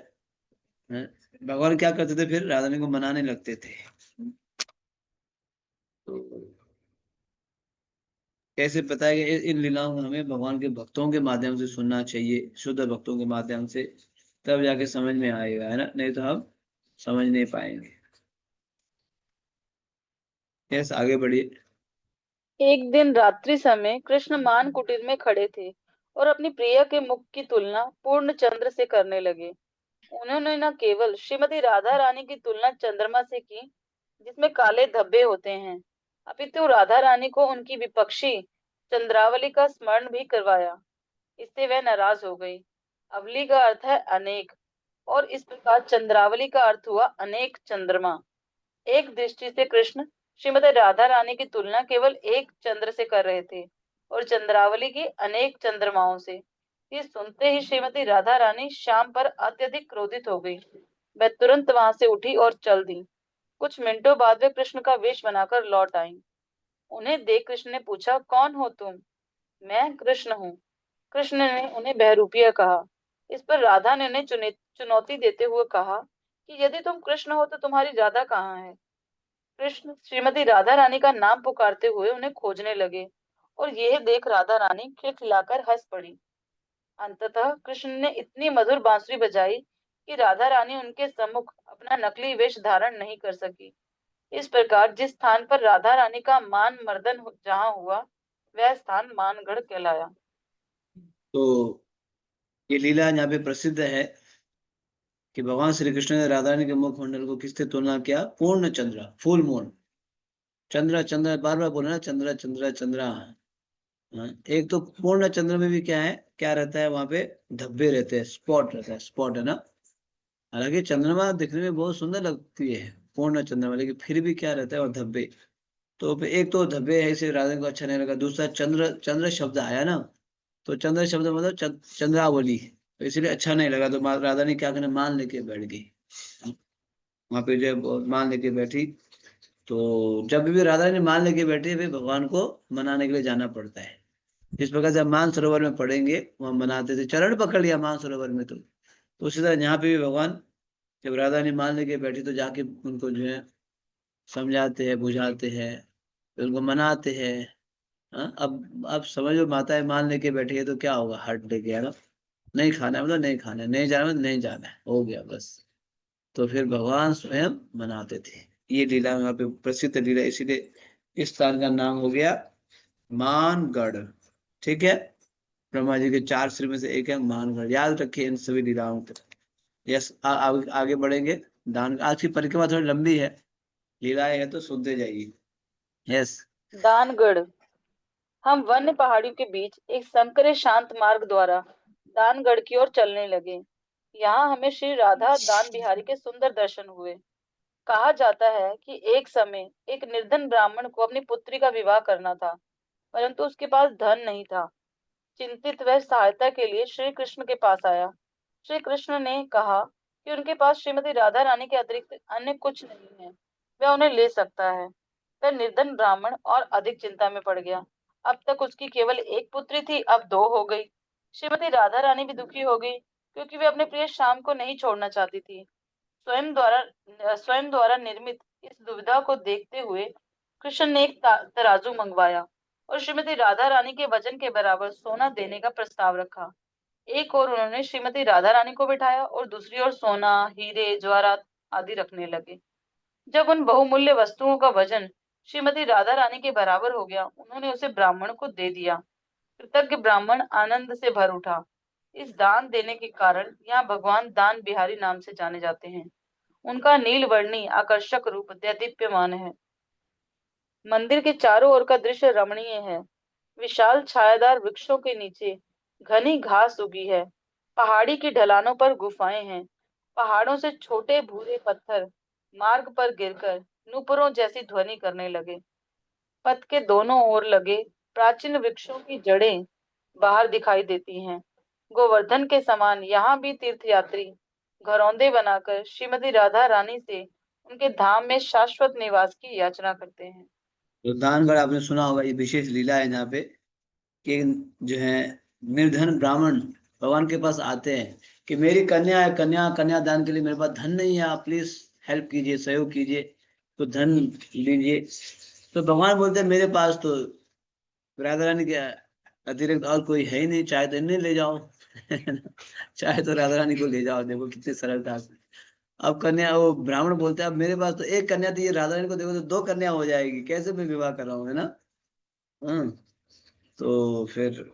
भगवान क्या करते थे फिर? राधा रानी को मनाने लगते थे। तो कैसे बताया गया? इन लीलाओं को हमें भगवान के भक्तों के माध्यम से सुनना चाहिए, शुद्ध भक्तों के माध्यम से, तब जाके समझ में आएगा, है ना, नहीं तो हम समझ नहीं पाएंगे। यस, आगे बढ़िए। एक दिन रात्रि समय कृष्ण मान कुटीर में खड़े थे और अपनी प्रिया के मुख की तुलना पूर्ण चंद्र से करने लगे। उन्होंने न केवल श्रीमती राधा रानी की तुलना चंद्रमा से की, जिसमें काले धब्बे होते हैं, अपितु राधा रानी को उनकी विपक्षी चंद्रावली का स्मरण भी करवाया। इससे वह नाराज हो गई। अवली का अर्थ है अनेक, और इस प्रकार चंद्रावली का अर्थ हुआ अनेक चंद्रमा। एक दृष्टि से कृष्ण श्रीमती राधा रानी की तुलना केवल एक चंद्र से कर रहे थे और चंद्रावली की अनेक चंद्रमाओं से। ये सुनते ही श्रीमती राधा रानी श्याम पर अत्यधिक क्रोधित हो गई। वह तुरंत वहां से उठी और चल दी। कुछ मिनटों बाद वे कृष्ण का वेश बनाकर लौट आई। उन्हें देख कृष्ण ने पूछा, कौन हो तुम? मैं कृष्ण हूँ, कृष्ण ने उन्हें बहरूपिया कहा। इस पर राधा ने उन्हें चुनौती देते हुए कहा कि यदि तुम कृष्ण हो तो तुम्हारी राधा कहाँ है? कृष्ण श्रीमती राधा रानी का नाम पुकारते हुए उन्हें खोजने लगे और यह देख राधा रानी खिलखिलाकर हंस पड़ी। अंततः कृष्ण ने इतनी मधुर बांसुरी बजाई कि राधा रानी उनके सम्मुख अपना नकली वेश धारण नहीं कर सकी। इस प्रकार जिस स्थान पर राधा रानी का मान मर्दन जहाँ हुआ, वह स्थान मानगढ़ कहलाया। तो ये लीला यहाँ पे प्रसिद्ध है कि भगवान श्री कृष्ण ने राधा रानी के मुखमंडल को किससे तुलना किया? पूर्ण चंद्र, फुल मून। चंद्र चंद्र बार बार बोले ना, चंद्र चंद्र चंद्र। हाँ, एक तो पूर्ण चंद्र में भी क्या है, क्या रहता है वहां पे? धब्बे रहते हैं, स्पॉट रहता है, स्पॉट है ना। हालांकि चंद्रमा दिखने में बहुत सुंदर लगती है, पूर्ण चंद्रमा, लेकिन फिर भी क्या रहता है? और धब्बे। तो एक तो धब्बे है, इसे राधा को अच्छा नहीं लगा। दूसरा चंद्र, चंद्र शब्द आया ना, तो चंद्र शब्द मतलब चंद्रावली, तो इसलिए अच्छा नहीं लगा। तो राधा ने क्या करना, मान लेके बैठ गई। वहां पे जो है मान लेके बैठी। तो जब भी राधा ने मान लेके बैठी, फिर भगवान को मनाने के लिए जाना पड़ता है। इस प्रकार से हम मानसरोवर में पढ़ेंगे, वहां मनाते थे, चरण पकड़ लिया मानसरोवर में। तो उसी तरह यहाँ पे भी भगवान जब राधा ने मान लेके बैठी, तो जाके उनको जो है समझाते हैं, बुझाते हैं, फिर उनको मनाते हैं। हाँ, अब समझो, माताएं मान लेके बैठी है तो क्या होगा? हट लेके, है ना। नहीं खाना है मतलब नहीं खाना है, नहीं जाना है मतलब नहीं जाना है, हो गया बस। तो फिर भगवान स्वयं मनाते थे। ये लीला यहाँ पे प्रसिद्ध लीला, इसीलिए इस स्थान का नाम हो गया मानगढ़। ठीक है, ब्रह्मा जी के 4 सिर में से एक है मानगढ़। याद रखिए इन सभी लीलाओं को। यस, आगे बढ़ेंगे। दान, आज की परिक्रमा थोड़ी लंबी है, लीलाएं है तो सुनते जाइए। यस। दानगढ़। हम वन्य पहाड़ियों के बीच एक संकरे शांत मार्ग द्वारा दानगढ़ की ओर चलने लगे। यहाँ हमें श्री राधा दान बिहारी के सुंदर दर्शन हुए। कहा जाता है कि एक समय एक निर्धन ब्राह्मण को अपनी पुत्री का विवाह करना था, परंतु उसके पास धन नहीं था। चिंतित वह सहायता के लिए श्री कृष्ण के पास आया। श्री कृष्ण ने कहा कि उनके पास श्रीमती राधा रानी के अतिरिक्त अन्य कुछ नहीं है, वह उन्हें ले सकता है। वह निर्धन ब्राह्मण और अधिक चिंता में पड़ गया। अब तक उसकी केवल एक पुत्री थी, अब दो हो गई। श्रीमती राधा रानी भी दुखी हो गई, क्योंकि वे अपने प्रिय श्याम को नहीं छोड़ना चाहती थी। स्वयं द्वारा निर्मित इस दुविधा को देखते हुए कृष्ण ने एक तराजू मंगवाया और श्रीमती राधा रानी के वजन के बराबर सोना देने का प्रस्ताव रखा। एक ओर उन्होंने श्रीमती राधा रानी को बिठाया और दूसरी ओर सोना, हीरे, जवाहरात आदि रखने लगे। जब उन बहुमूल्य वस्तुओं का वजन श्रीमती राधा रानी के बराबर हो गया, उन्होंने उसे ब्राह्मण को दे दिया। कृतज्ञ ब्राह्मण आनंद से भर उठा। इस दान देने के कारण यहाँ भगवान दान बिहारी नाम से जाने जाते हैं। उनका नीलवर्णी आकर्षक रूप देदीप्यमान है। मंदिर के चारों ओर का दृश्य रमणीय है। विशाल छायादार वृक्षों के नीचे घनी घास उगी है। पहाड़ी की ढलानों पर गुफाएं हैं। पहाड़ों से छोटे भूरे पत्थर मार्ग पर गिरकर नूपुरों जैसी ध्वनि करने लगे। पथ के दोनों ओर लगे प्राचीन वृक्षों की जड़ें बाहर दिखाई देती हैं। गोवर्धन के समान यहाँ भी तीर्थयात्री घरौंदे बनाकर श्रीमती राधा रानी से उनके धाम में शाश्वत निवास की याचना करते हैं। तो दानगढ़ आपने सुना होगा, ये विशेष लीला है यहाँ पे कि जो है निर्धन ब्राह्मण भगवान के पास आते हैं कि मेरी कन्या है, कन्यादान के लिए मेरे पास धन नहीं है, आप प्लीज हेल्प कीजिए, सहयोग कीजिए, तो धन लीजिए। तो भगवान बोलते हैं मेरे पास तो राधा रानी के अतिरिक्त और कोई है ही नहीं, चाहे तो इन्हें ले जाओ चाहे तो राधा रानी को ले जाओ। देखो कितनी सरलता से। अब कन्या, वो ब्राह्मण बोलते हैं अब मेरे पास तो एक कन्या थी, ये राधा रानी को देखो तो दो कन्या हो जाएगी, कैसे मैं विवाह कराऊं, है ना। हाँ, तो फिर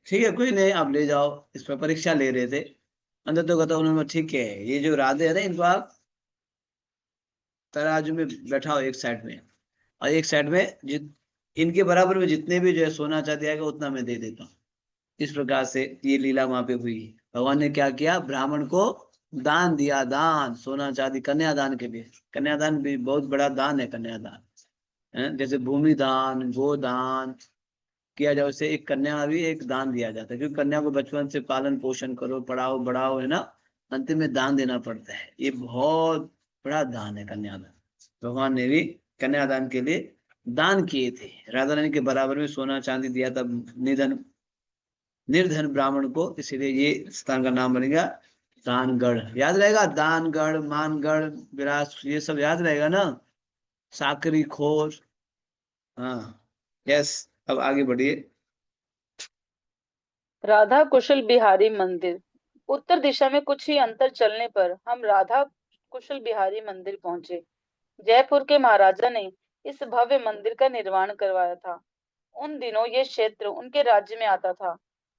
ठीक है, कोई नहीं, आप ले जाओ। इस पर परीक्षा ले रहे थे। अंदर तो कहता उन्होंने, ठीक है, ये जो राधे है ना, इनको आप तराजू में बैठाओ एक साइड में, और एक साइड में इनके बराबर में जितने भी जो है सोना चांदी आएगा उतना मैं दे देता हूँ। इस प्रकार से ये लीला वहां पे हुई। भगवान ने क्या किया, ब्राह्मण को दान दिया, दान, सोना चांदी, कन्यादान के लिए। कन्यादान भी बहुत बड़ा दान है, कन्यादान है। जैसे भूमि दान, गोदान किया जाए, उससे एक कन्या भी एक दान दिया जाता है, क्योंकि कन्या को बचपन से पालन पोषण करो, पढ़ाओ बढ़ाओ, है ना, अंतिम में दान देना पड़ता है। ये बहुत बड़ा दान है कन्यादान। भगवान ने भी कन्यादान के लिए दान किए थे। राधा रानी के बराबर में सोना चांदी दिया था निर्धन ब्राह्मण को, इसीलिए ये स्थान का नाम बनेगा दानगढ़। याद रहेगा, दानगढ़, मानगढ़, विरास, ये सब याद रहेगा ना। साकरी खोर। हाँ, यस। अब आगे बढ़िए। राधा कुशल बिहारी मंदिर। उत्तर दिशा में कुछ ही अंतर चलने पर हम राधा कुशल बिहारी मंदिर पहुंचे। जयपुर के महाराजा ने इस भव्य मंदिर का निर्माण करवाया था। उन दिनों ये क्षेत्र उनके राज्य में आता था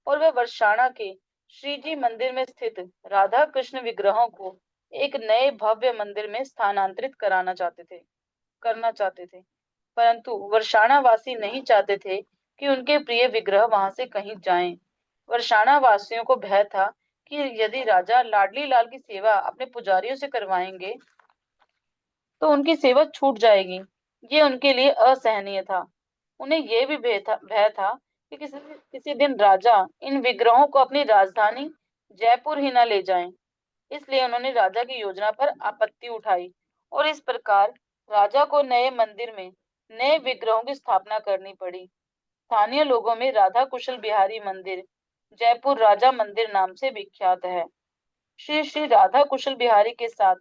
और वे वर्षाणा के श्री जी मंदिर में स्थित राधा कृष्ण विग्रहों को एक नए भव्य मंदिर में स्थानांतरित करना चाहते थे। परंतु वर्षाणा वासी नहीं चाहते थे कि उनके प्रिय विग्रह वहां से कहीं जाएं। वर्षाणा वासियों को भय था कि यदि राजा लाडली लाल की सेवा अपने पुजारियों से करवाएंगे तो उनकी सेवा छूट जाएगी। ये उनके लिए असहनीय था। उन्हें यह भी भय था कि किसी दिन राजा इन विग्रहों को अपनी राजधानी जयपुर ही न ले जाएं। इसलिए उन्होंने राजा की योजना पर आपत्ति उठाई और इस प्रकार राजा को नए मंदिर में नए विग्रहों की स्थापना करनी पड़ी। स्थानीय लोगों में राधा कुशल बिहारी मंदिर जयपुर राजा मंदिर नाम से विख्यात है। श्री श्री राधा कुशल बिहारी के साथ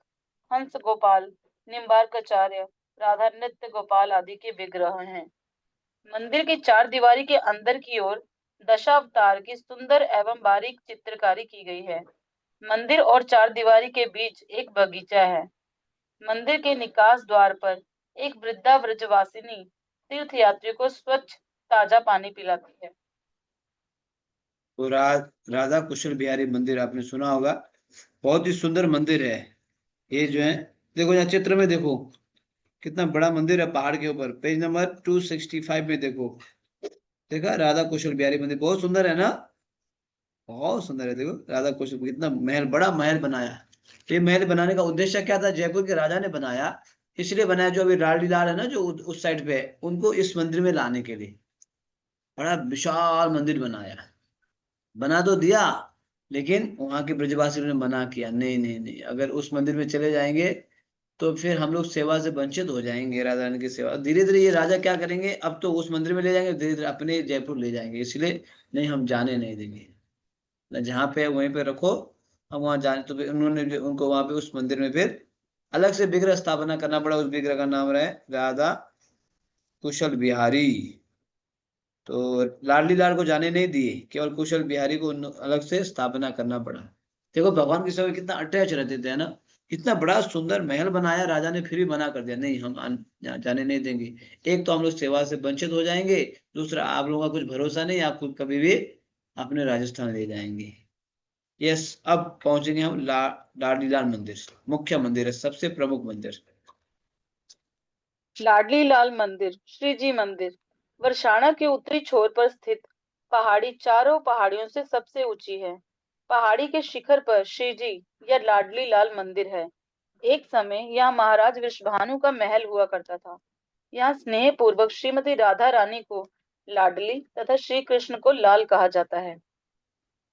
हंस गोपाल, निम्बार्काचार्य, राधा नृत्य गोपाल आदि के विग्रह हैं। मंदिर की चार दीवारी के अंदर की ओर दशावतार की सुंदर एवं बारीक चित्रकारी की गई है। मंदिर और चार दीवारी के बीच एक बगीचा है। मंदिर के निकास द्वार पर एक वृद्धा व्रजवासिनी तीर्थयात्री को स्वच्छ ताजा पानी पिलाती है। तो राधा कुशल बिहारी मंदिर आपने सुना होगा, बहुत ही सुंदर मंदिर है। ये जो है, देखो यहाँ चित्र में देखो कितना बड़ा मंदिर है, पहाड़ के ऊपर। पेज नंबर 265 में देखो, देखा, राधा कुशल बिहारी मंदिर बहुत सुंदर है ना, बहुत सुंदर है। देखो राधा कुशल, कितना महल, बड़ा महल बनाया। ये महल बनाने का उद्देश्य क्या था, जयपुर के राजा ने बनाया, इसलिए बनाया, जो अभी लाडली लाल है ना, जो उस साइड पे है, उनको इस मंदिर में लाने के लिए बड़ा विशाल मंदिर बनाया। बना तो दिया, लेकिन वहां के ब्रजवासियों ने मना किया, नहीं नहीं नहीं, अगर उस मंदिर में चले जाएंगे तो फिर हम लोग सेवा से वंचित हो जाएंगे, राधा रानी की सेवा। धीरे धीरे ये राजा क्या करेंगे, अब तो उस मंदिर में ले जाएंगे, धीरे धीरे अपने जयपुर ले जाएंगे, इसलिए नहीं हम जाने नहीं देंगे, ना जहाँ पे है वहीं पे रखो, हम वहां जाने। तो फिर उन्होंने उनको वहां पे उस मंदिर में फिर अलग से विग्रह स्थापना करना पड़ा। उस विग्रह का नाम रहे राधा कुशल बिहारी। तो लाडली लाल को जाने नहीं दिए, केवल कुशल बिहारी को अलग से स्थापना करना पड़ा। देखो भगवान के साथ कितना अटैच रहते थे, है ना। इतना बड़ा सुंदर महल बनाया राजा ने, फिर भी मना कर दिया, नहीं हम जाने नहीं देंगे। एक तो हम लोग सेवा से वंचित हो जाएंगे, दूसरा आप लोगों का कुछ भरोसा नहीं, आपको कभी भी अपने राजस्थान ले जाएंगे। यस, अब पहुंचेंगे हम लाडली लाल मंदिर, मुख्य मंदिर है, सबसे प्रमुख मंदिर। लाडली लाल मंदिर, श्री जी मंदिर, बरसाना के उत्तरी छोर पर स्थित पहाड़ी चारों पहाड़ियों से सबसे ऊंची है। पहाड़ी के शिखर पर श्री जी या लाडली लाल मंदिर है। एक समय यहाँ महाराज वृषभानु का महल हुआ करता था। यहाँ स्नेह पूर्वक श्रीमती राधा रानी को लाडली तथा श्री कृष्ण को लाल कहा जाता है।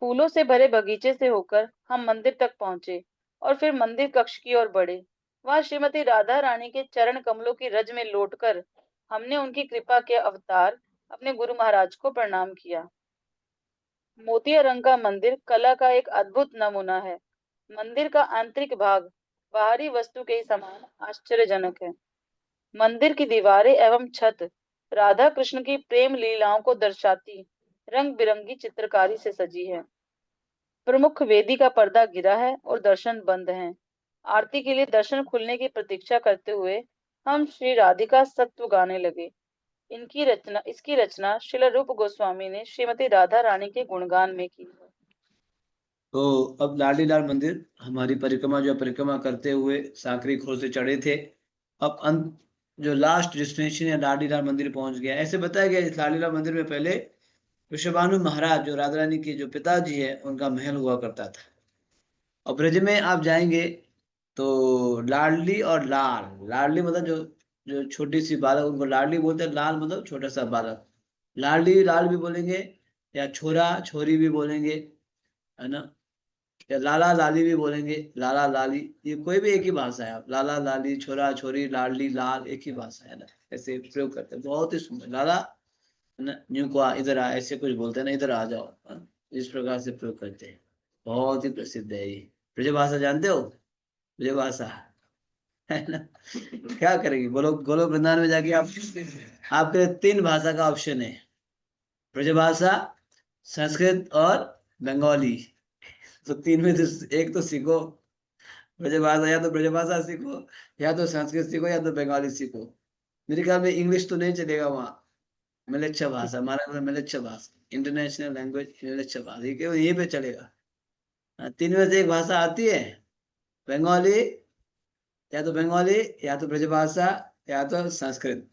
फूलों से भरे बगीचे से होकर हम मंदिर तक पहुंचे और फिर मंदिर कक्ष की ओर बढ़े। वहां श्रीमती राधा रानी के चरण कमलों की रज में लौटकर हमने उनकी कृपा के अवतार अपने गुरु महाराज को प्रणाम किया। मोतिया रंग का मंदिर कला का एक अद्भुत नमूना है। मंदिर का आंतरिक भाग बाहरी वस्तु के ही समान आश्चर्यजनक है। मंदिर की दीवारें एवं छत राधा कृष्ण की प्रेम लीलाओं को दर्शाती रंग बिरंगी चित्रकारी से सजी है। प्रमुख वेदी का पर्दा गिरा है और दर्शन बंद हैं। आरती के लिए दर्शन खुलने की प्रतीक्षा करते हुए हम श्री राधिका सत्व गाने लगे। इसकी रचना श्रील रूप गोस्वामी ने श्रीमती राधा रानी के गुणगान में की। तो अब लाडली लाल मंदिर हमारी परिक्रमा, जो परिक्रमा करते हुए साकरी खोर से चढ़े थे, अब अंत जो लास्ट डेस्टिनेशन है लाडली लाल मंदिर पहुंच गया। ऐसे बताया गया इस लाडली लाल मंदिर में पहले वृषभानु महाराज जो राधा रानी के जो पिताजी है उनका महल हुआ करता था। और ब्रज में आप जाएंगे तो लाडली और लाल, लाडली मतलब जो जो छोटी सी बालक उनको लाडली बोलते हैं, लाल मतलब छोटा सा बालक। लाडली लाल भी बोलेंगे, या छोरा छोरी भी बोलेंगे, है ना, या लाला लाली भी बोलेंगे, लाला लाली, ये कोई भी एक ही भाषा है। आप लाला लाली, छोरा छोरी, लाडली लाल, एक ही भाषा है ना, ऐसे प्रयोग करते हैं। बहुत ही सुंदर, लाला है ना, न्यू को इधर आ, ऐसे कुछ बोलते हैं ना, इधर आ जाओ, हाँ? इस प्रकार से प्रयोग करते हैं। बहुत ही प्रसिद्ध है ये। ब्रजभाषा जानते हो, ब्रजभाषा, है ना। क्या करेंगे, गोलोक गोलोक वृंदावन में जाके आप, आपके लिए 3 भाषा का ऑप्शन है, ब्रजभाषा, संस्कृत और बंगाली। तो 3 में से एक तो सीखो ब्रजभाषा, या तो ब्रजभाषा सीखो, या तो संस्कृत सीखो, या तो बंगाली सीखो। मेरे ख्याल में इंग्लिश तो नहीं चलेगा वहाँ। मिलेच्छा भाषा, हमारा मिलेच्छा भाषा, इंटरनेशनल लैंग्वेज मिलेच्छा भाषा, ये केवल यहीं पे चलेगा। 3 में से एक भाषा आती है, बंगाली, या तो बंगाली, या तो ब्रजभाषा, या तो संस्कृत,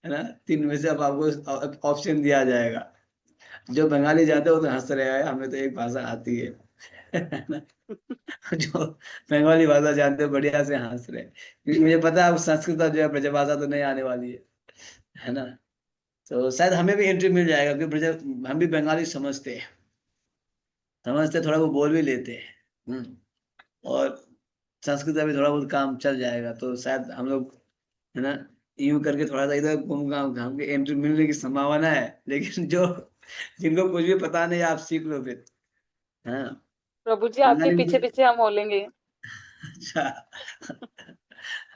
है ना। 3 में से अब आपको ऑप्शन दिया जाएगा। जो बंगाली जाते हो तो हंस रहे हैं, हमें तो एक भाषा आती है, है ना। जो बंगाली भाषा जानते हो बढ़िया से हंस रहे हैं, क्योंकि मुझे पता है अब संस्कृत और जो है ब्रजभाषा तो नहीं आने वाली है ना। तो शायद हमें भी एंट्री मिल जाएगा, क्योंकि ब्रज हम भी बंगाली समझते हैं, थोड़ा वो बोल भी लेते हैं। और संस्कृत का भी थोड़ा बहुत काम चल जाएगा, तो शायद हम लोग, है ना, यूं करके थोड़ा सा इधर घूम घाम के एंट्री मिलने की संभावना है। लेकिन जो जिनको कुछ भी पता नहीं, आप सीख लो फिर। हाँ, प्रभु जी आपके बंगाली पीछे पीछे हम बोलेंगे। अच्छा,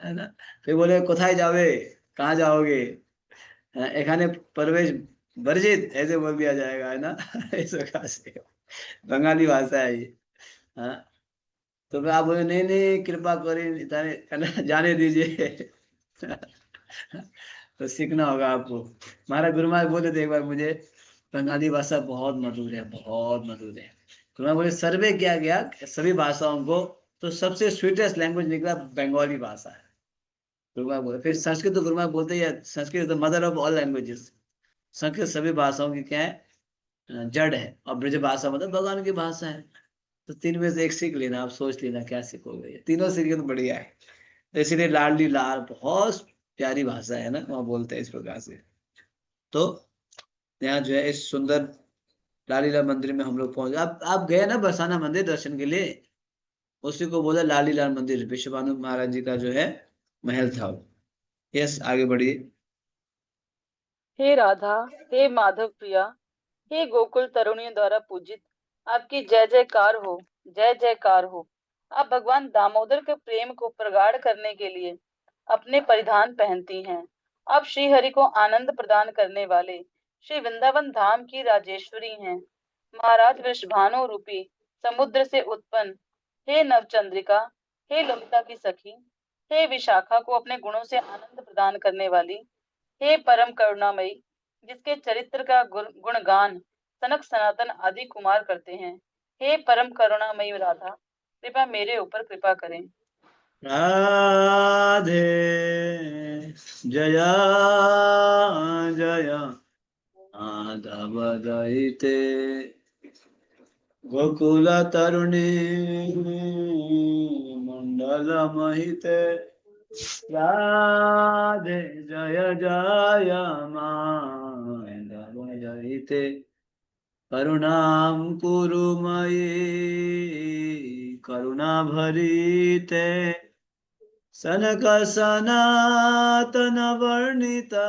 है ना। फिर बोले कोথায় जावे, कहाँ जाओगे, हाँ, एखाने प्रवेश वर्जित, ऐसे बोल दिया जाएगा, है ना। इस प्रकार से बंगाली भाषा है ये। हाँ, तो फिर आप बोले नहीं नहीं कृपा करें इतने, है ना, जाने दीजिए। तो सीखना होगा आपको। हमारा गुरु महाराज बोले थे एक बार मुझे, बंगाली भाषा बहुत मधुर है, बहुत मधुर है। गुरु महाराज बोले सर्वे किया गया सभी भाषाओं को, तो सबसे स्वीटेस्ट लैंग्वेज निकला बंगाली भाषा है। गुरु महाराज बोले, फिर संस्कृत, तो गुरु महाराज बोलते हैं Sanskrit the mother of all languages. Sanskrit सभी भाषाओं की क्या है, जड़ है। और ब्रज भाषा मतलब भगवान की भाषा है। तो 3 में से एक सीख लेना, आप सोच लेना क्या सीखोगे, ये तीनों सीखे तो बढ़िया है। तो इसीलिए लाडली लाल बहुत प्यारी भाषा है ना, वहाँ बोलते हैं इस प्रकार से। तो यहाँ जो है इस सुंदर लालीला मंदिर में हम लोग पहुंच गए। आप गए ना बरसाना मंदिर दर्शन के लिए, उसी को बोला लालीलाल मंदिर, विश्वभानु महाराज जी का जो है महल था वो। यस, आगे बढ़िए। हे राधा, हे माधव प्रिया, हे गोकुल तरुणियों द्वारा पूजित, आपकी जय जयकार हो, जय जयकार हो। आप भगवान दामोदर के प्रेम को प्रगाढ़ करने के लिए अपने परिधान पहनती हैं। आप श्री हरि को आनंद प्रदान करने वाले श्री वृंदावन धाम की राजेश्वरी हैं। महाराज वृषभानु रूपी समुद्र से उत्पन्न हे नवचंद्रिका, हे ललिता की सखी, हे विशाखा को अपने गुणों से आनंद प्रदान करने वाली, हे परम करुणामयी, जिसके चरित्र का गुणगान सनक सनातन आदि कुमार करते हैं, हे परम करुणामयी राधा, कृपया मेरे ऊपर कृपा करें। राधे जया जया माधव दयिते गोकुल तरुणी मंडल महिते राधे जय जय माधव दयिते करुणां कुरु मयि करुणा भरिते सनक सनातन वर्णिता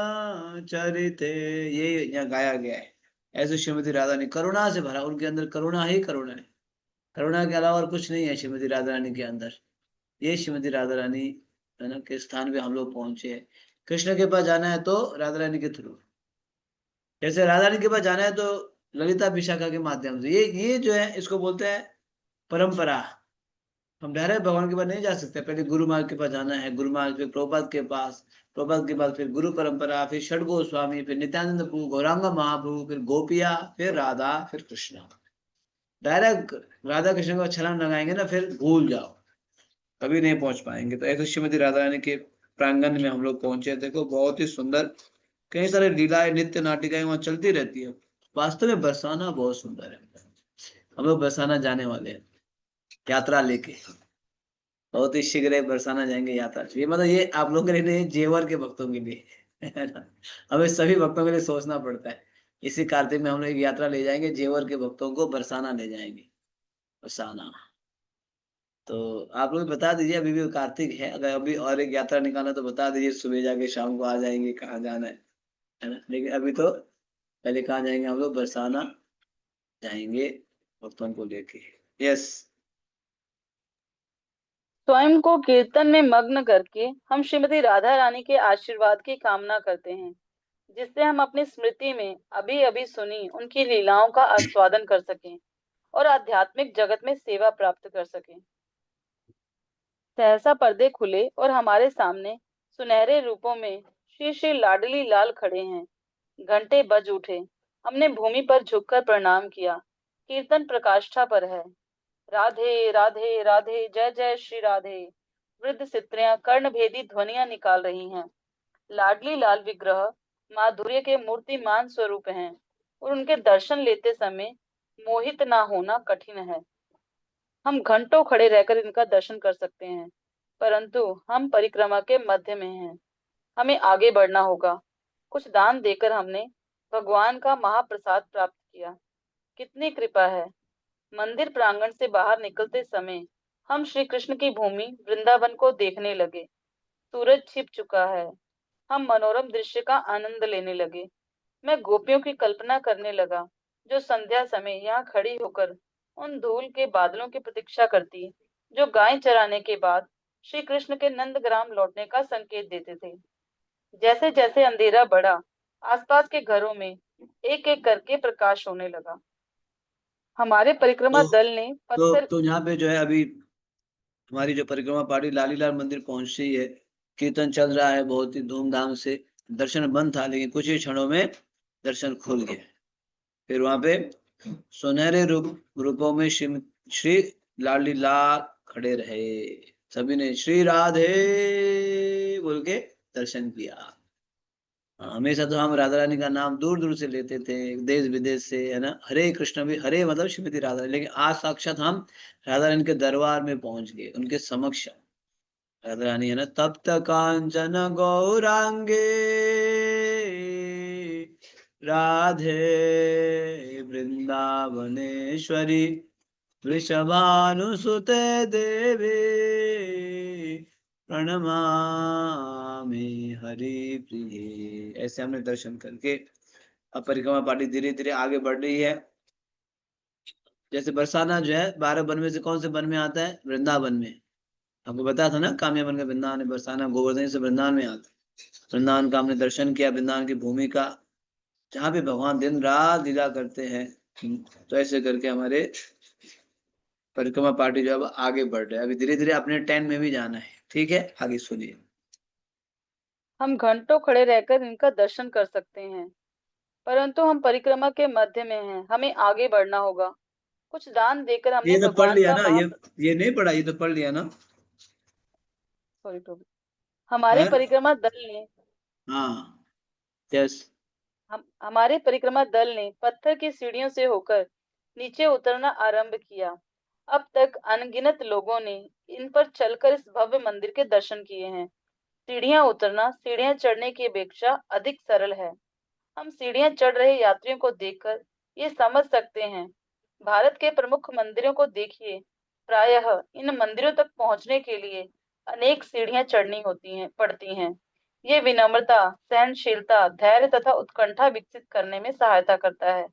चरिते। ये यहाँ गाया गया है। ऐसे श्रीमती राधा ने करुणा से भरा, उनके अंदर करुणा ही करुणा है, करुणा के अलावा और कुछ नहीं है श्रीमती राधा रानी के अंदर। ये श्रीमती राधा रानी है ना के स्थान पे हम लोग पहुंचे हैं। कृष्ण के पास जाना है तो राधा रानी के थ्रू, जैसे राधा रानी के पास जाना है तो ललिता विशाखा के माध्यम से। ये जो है इसको बोलते हैं परंपरा। हम डायरेक्ट भगवान के पास नहीं जा सकते, पहले गुरु महाराज के पास जाना है, गुरु महाराज फिर प्रभुपाद के पास, प्रभुपाद के बाद फिर गुरु परंपरा, फिर षड गोस्वामी, फिर नित्यानंद प्रभु, गौरांग महाप्रभु, फिर गोपिया, फिर राधा, फिर कृष्णा। डायरेक्ट राधा कृष्ण को छलांग लगाएंगे ना फिर भूल जाओ, कभी नहीं पहुंच पाएंगे। तो ऐसे श्रीमती राधा रानी के प्रांगण में हम लोग पहुंचे। देखो बहुत ही सुंदर, कई सारे लीलाएं नित्य नाटिकाएं वहां चलती रहती है। वास्तव में बरसाना बहुत सुंदर है। हम लोग बरसाना जाने वाले हैं यात्रा लेके, बहुत ही शीघ्र बरसाना जाएंगे यात्रा। ये मतलब ये आप लोगों के लिए नहीं, जेवर के भक्तों के लिए है ना। हमें सभी भक्तों के लिए सोचना पड़ता है। इसी कार्तिक में हम लोग एक यात्रा ले जाएंगे, जेवर के भक्तों को बरसाना ले जाएंगे, बरसाना। तो आप लोग बता दीजिए, अभी भी कार्तिक है, अगर अभी और एक यात्रा निकालना तो बता दीजिए, सुबह जाके शाम को आ जाएंगे, कहाँ जाना है ना। लेकिन अभी तो पहले कहाँ जाएंगे हम लोग, बरसाना जाएंगे भक्तों को लेके। यस। स्वयं को कीर्तन में मग्न करके हम श्रीमती राधा रानी के आशीर्वाद की कामना करते हैं, जिससे हम अपनी स्मृति में अभी अभी सुनी उनकी लीलाओं का आस्वादन कर सकें और आध्यात्मिक जगत में सेवा प्राप्त कर सकें। सहसा पर्दे खुले और हमारे सामने सुनहरे रूपों में श्री श्री लाडली लाल खड़े हैं। घंटे बज उठे। हमने भूमि पर झुककर प्रणाम किया। कीर्तन प्रकाष्ठा पर है। राधे राधे राधे, जय जय श्री राधे। वृद्ध स्त्रियां कर्णभेदी ध्वनियां निकाल रही हैं। लाडली लाल विग्रह माधुर्य के मूर्तिमान स्वरूप हैं और उनके दर्शन लेते समय मोहित ना होना कठिन है। हम घंटों खड़े रहकर इनका दर्शन कर सकते हैं, परंतु हम परिक्रमा के मध्य में हैं। हमें आगे बढ़ना होगा। कुछ दान देकर हमने भगवान का महाप्रसाद प्राप्त किया। कितनी कृपा है। मंदिर प्रांगण से बाहर निकलते समय हम श्री कृष्ण की भूमि वृंदावन को देखने लगे। सूरज छिप चुका है। हम मनोरम दृश्य का आनंद लेने लगे। मैं गोपियों की कल्पना करने लगा, जो संध्या समय यहाँ खड़ी होकर उन धूल के बादलों की प्रतीक्षा करती, जो गाय चराने के बाद श्री कृष्ण के नंदग्राम लौटने का संकेत देते थे। जैसे जैसे अंधेरा बढ़ा, आसपास के घरों में एक एक करके प्रकाश होने लगा। हमारे परिक्रमा तो दल ने पत्थर तो यहाँ पे जो है अभी हमारी जो परिक्रमा पार्टी लालीलाल मंदिर पहुंच रही है। कीर्तन चल रहा है बहुत ही धूमधाम से। दर्शन बंद था लेकिन कुछ ही क्षणों में दर्शन खुल गए। फिर वहां पे सुनहरे रूपों में श्री लालीलाल खड़े रहे। सभी ने श्री राधे बोल के दर्शन किया। हमेशा तो हम राधा रानी का नाम दूर दूर से लेते थे, देश विदेश से, है ना। हरे कृष्ण भी, हरे मतलब श्रीमती राधा रानी, लेकिन आज साक्षात हम राधा रानी के दरबार में पहुंच गए, उनके समक्ष। राधा रानी है ना, तप्त कांचन गौरांगे राधे वृंदावनेश्वरी वृषभानुसुते देवी प्रणमामि हरि प्रिय। ऐसे हमने दर्शन करके अब परिक्रमा पार्टी धीरे धीरे आगे बढ़ रही है। जैसे बरसाना जो है 12 वन में से कौन से वन में आता है? वृंदावन में। आपको बताया था ना, कामयाबन का वृंदावन है, बरसाना गोवर्धन से वृंदावन में आता है। वृंदावन का हमने दर्शन किया, वृंदावन की भूमि का, जहाँ पे भगवान दिन रात लीला करते हैं। तो ऐसे करके हमारे परिक्रमा पार्टी जो अब आगे बढ़ रहे हैं। अभी धीरे धीरे अपने टेंट में भी जाना है। ठीक है, आगे सुनिए। हम घंटों खड़े रहकर इनका दर्शन कर सकते हैं, परंतु हम परिक्रमा के मध्य में हैं, हमें आगे बढ़ना होगा। कुछ दान देकर हमने ये तो पढ़ भगवान लिया का ना, ये नहीं पढ़ा, ये तो पढ़ लिया ना। सॉरी टू हमारे है? परिक्रमा दल ने हाँ, यस। हमारे परिक्रमा दल ने पत्थर की सीढ़ियों से होकर नीचे उतरना आरंभ किया। अब तक अनगिनत लोगों ने इन पर चलकर इस भव्य मंदिर के दर्शन किए हैं। सीढ़ियां उतरना सीढ़ियां चढ़ने की अपेक्षा अधिक सरल है। हम सीढ़ियां चढ़ रहे यात्रियों को देखकर ये समझ सकते हैं। भारत के प्रमुख मंदिरों को देखिए, प्रायः इन मंदिरों तक पहुंचने के लिए अनेक सीढ़ियां चढ़नी पड़ती हैं। ये विनम्रता, सहनशीलता, धैर्य तथा उत्कंठा विकसित करने में सहायता करता है।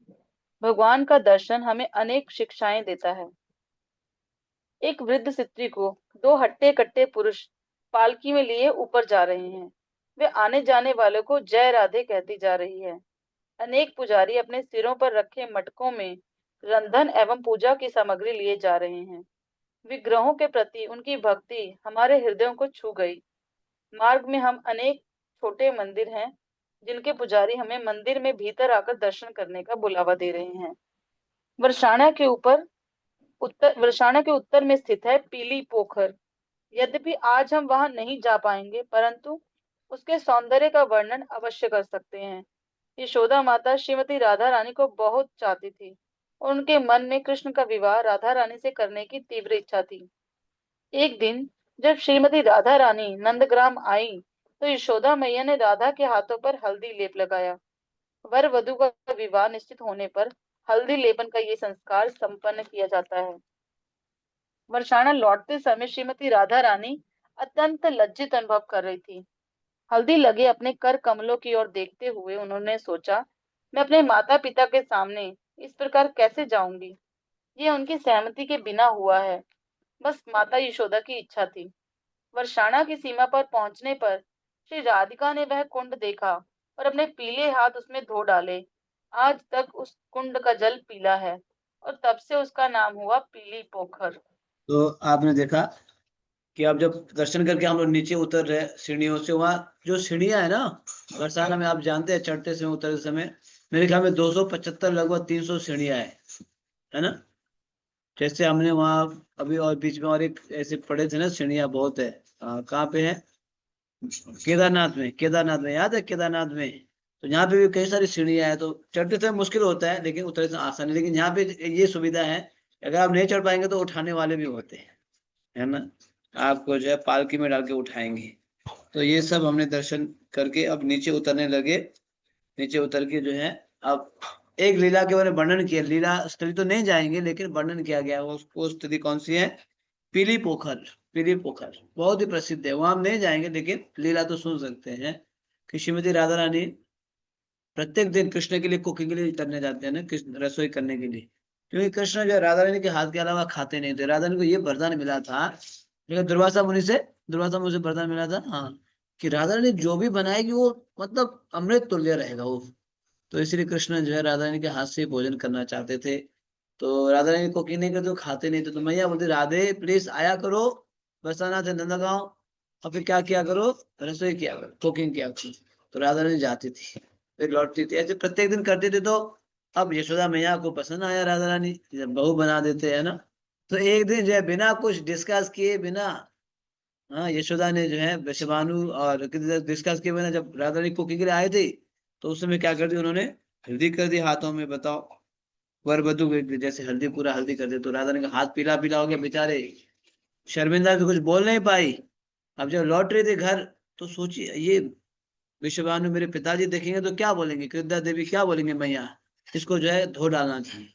भगवान का दर्शन हमें अनेक शिक्षाएं देता है। एक वृद्ध स्त्री को दो हट्टे कट्टे पुरुष पालकी में लिए ऊपर जा रहे हैं। वे आने जाने वालों को जय राधे कहती जा रही है। अनेक पुजारी अपने सिरों पर रखे मटकों में रंधन एवं पूजा की सामग्री लिए जा रहे हैं। विग्रहों के प्रति उनकी भक्ति हमारे हृदयों को छू गई। मार्ग में हम अनेक छोटे मंदिर हैं, जिनके पुजारी हमें मंदिर में भीतर आकर दर्शन करने का बुलावा दे रहे हैं। वर्षाणा के उत्तर में स्थित है पीली पोखर। यद्यपि आज हम वहां नहीं जा पाएंगे, परंतु उसके सौंदर्य का वर्णन अवश्य कर सकते हैं। यशोदा माता श्रीमती राधा रानी को बहुत चाहती थी और उनके मन में कृष्ण का विवाह राधा रानी से करने की तीव्र इच्छा थी। एक दिन जब श्रीमती राधा रानी नंदग्राम आई, तो यशोदा मैया ने राधा के हाथों पर हल्दी लेप लगाया। वर वधु का विवाह निश्चित होने पर हल्दी लेपन का ये संस्कार संपन्न किया जाता है। वर्षाणा लौटते समय श्रीमती राधा रानी अत्यंत लज्जित अनुभव कर रही थी। हल्दी लगे अपने कर कमलों की ओर देखते हुए उन्होंने सोचा, मैं अपने माता पिता के सामने इस प्रकार कैसे जाऊंगी? ये उनकी सहमति के बिना हुआ है। बस माता यशोदा की इच्छा थी। वर्षाणा की सीमा पर पहुंचने पर श्री राधिका ने वह कुंड देखा और अपने पीले हाथ उसमें धो डाले। आज तक उस कुंड का जल पीला है और तब से उसका नाम हुआ पीली पोखर। तो आपने देखा कि अब जब दर्शन करके हम लोग नीचे उतर रहे सीढ़ियों से, वहाँ जो सीढ़ियां है ना बरसाना में, आप जानते हैं चढ़ते समय उतरते समय मेरे ख्याल में 275 लगभग 300 सीढ़ियां है ना। जैसे हमने वहाँ अभी और बीच में और एक ऐसे पड़े थे ना, सीढ़ियां बहुत है। कहाँ पे है? केदारनाथ में याद है? केदारनाथ में तो यहाँ पे भी कई सारी सीढ़ियां हैं। तो चढ़ते समय मुश्किल होता है, लेकिन उतरते समय आसान है। लेकिन यहाँ पे ये सुविधा है, अगर आप नहीं चढ़ पाएंगे तो उठाने वाले भी होते हैं, है ना। आपको जो है पालकी में डाल के उठाएंगे। तो ये सब हमने दर्शन करके अब नीचे उतरने लगे। नीचे उतर के जो है अब एक लीला के बारे में वर्णन किया। लीला स्थली तो नहीं जाएंगे, लेकिन वर्णन किया गया। वो स्थली कौन सी है? पीली पोखर। पीली पोखर बहुत ही प्रसिद्ध है, वहां हम नहीं जाएंगे, लेकिन लीला तो सुन सकते हैं कि श्रीमती राधा रानी प्रत्येक दिन कृष्ण के लिए कुकिंग के लिए करने जाते हैं ना, कृष्ण रसोई करने के लिए। क्योंकि कृष्ण जो है राधा रानी के हाथ के अलावा खाते नहीं थे। राधा रानी को ये वरदान मिला था, लेकिन दुर्वासा मुनि से वरदान मिला था, हाँ, कि राधा रानी जो भी बनाएगी वो मतलब अमृत तुल्य रहेगा वो। तो इसलिए कृष्ण जो है राधा रानी के हाथ से भोजन करना चाहते थे। तो राधा रानी कुकिंग नहीं करते, खाते नहीं थे। तो मैया बोलती, राधे प्लीज आया करो बरसाना से नंदगांव, और फिर क्या किया करो? रसोई किया करो, कुकिंग किया करो। तो राधा रानी जाती थी, फिर लौटती थी। ऐसे प्रत्येक दिन करते थे। तो अब यशोदा मैया को पसंद आया राधा रानी, जब बहू बना देते हैं ना। तो एक दिन जो है बिना कुछ डिस्कस किए, बिना, हाँ, यशोदा ने जो है वृषभानु और डिस्कस किए बिना जब राधा रानी कुकिंग के लिए आए थे, तो उस समय क्या कर दी उन्होंने? हल्दी कर दी हाथों में। बताओ, वर वधु जैसे हल्दी, पूरा हल्दी कर दे। तो राधा रानी का हाथ पीला पीला हो गया, बेचारे शर्मिंदा से कुछ बोल नहीं पाई। अब जब लौट रहे थे घर, तो सोची ये विश्वभानु मेरे पिताजी देखेंगे तो क्या बोलेंगे, कृष्णा देवी क्या बोलेंगे, मैया इसको जो है धो डालना चाहिए।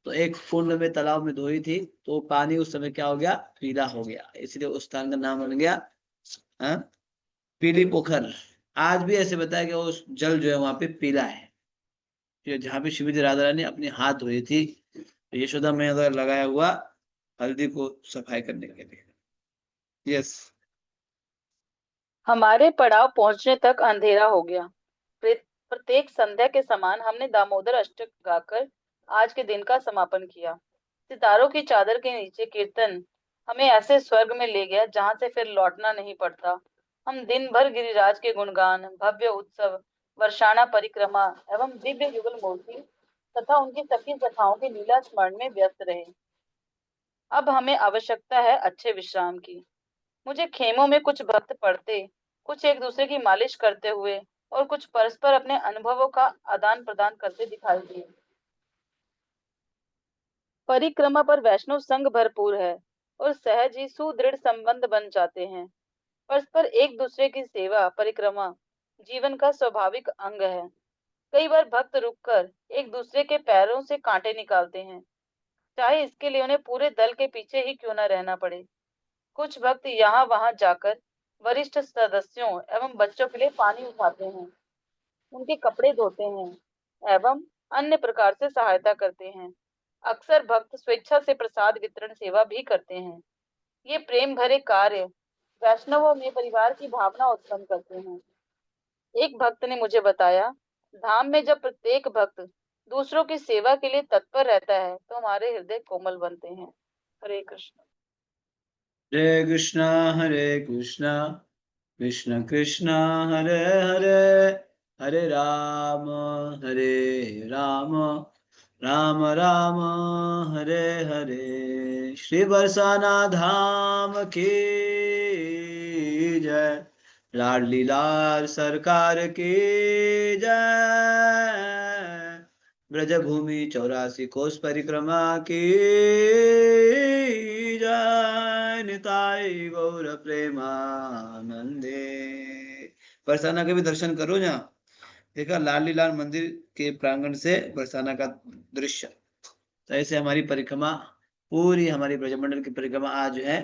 तो एक कुंड में तालाब में धोई थी, तो पानी उस समय क्या हो गया, पीला हो गया, इसलिए उस स्थान का नाम बन गया पीली पोखर। आज भी ऐसे बताया कि उस जल जो है वहां पे पीला है, जहाँ पे श्रीमती राधा रानी अपने हाथ धोई थी, यशोदा में लगाया हुआ हल्दी को सफाई करने के लिए। यस। हमारे पड़ाव पहुंचने तक अंधेरा हो गया। प्रत्येक संध्या के समान हमने दामोदर अष्टक गाकर आज के दिन का समापन किया। सितारों की चादर के नीचे कीर्तन हमें ऐसे स्वर्ग में ले गया जहां से फिर लौटना नहीं पड़ता। हम दिन भर गिरिराज के गुणगान, भव्य उत्सव, वर्षाणा परिक्रमा एवं दिव्य युगल मूर्ति तथा उनकी सखी सखाओं के लीला स्मरण में व्यस्त रहे। अब हमें आवश्यकता है अच्छे विश्राम की। मुझे खेमों में कुछ भक्त पढ़ते, कुछ एक दूसरे की मालिश करते हुए और कुछ परस्पर अपने अनुभवों का आदान प्रदान करते दिखाई दिए। परिक्रमा पर वैष्णव संघ भरपूर है और सहज ही सुदृढ़ संबंध बन जाते हैं। परस्पर एक दूसरे की सेवा परिक्रमा जीवन का स्वाभाविक अंग है। कई बार भक्त रुककर एक दूसरे के पैरों से कांटे निकालते हैं, चाहे इसके लिए उन्हें पूरे दल के पीछे ही क्यों न रहना पड़े। कुछ भक्त यहाँ वहां जाकर वरिष्ठ सदस्यों एवं बच्चों के लिए पानी उठाते हैं, उनके कपड़े धोते हैं एवं अन्य प्रकार से सहायता करते हैं। अक्सर भक्त स्वेच्छा से प्रसाद वितरण सेवा भी करते हैं। ये प्रेम भरे कार्य वैष्णवों में परिवार की भावना उत्पन्न करते हैं। एक भक्त ने मुझे बताया, धाम में जब प्रत्येक भक्त दूसरों की सेवा के लिए तत्पर रहता है तो हमारे हृदय कोमल बनते हैं। हरे कृष्ण। हरे कृष्णा हरे कृष्णा कृष्ण कृष्ण हरे हरे, हरे राम राम राम राम हरे हरे। श्री बरसाना धाम की जय, लाडली लाल सरकार की जय, ब्रजभूमि 84 कोस परिक्रमा की जय, निताई गौर प्रेमानंदे। बरसाना के भी दर्शन करो, जहाँ देखा लाली लाल मंदिर के प्रांगण से बरसाना का दृश्य। तो ऐसे हमारी परिक्रमा, पूरी हमारी ब्रजमंडल की परिक्रमा आज जो है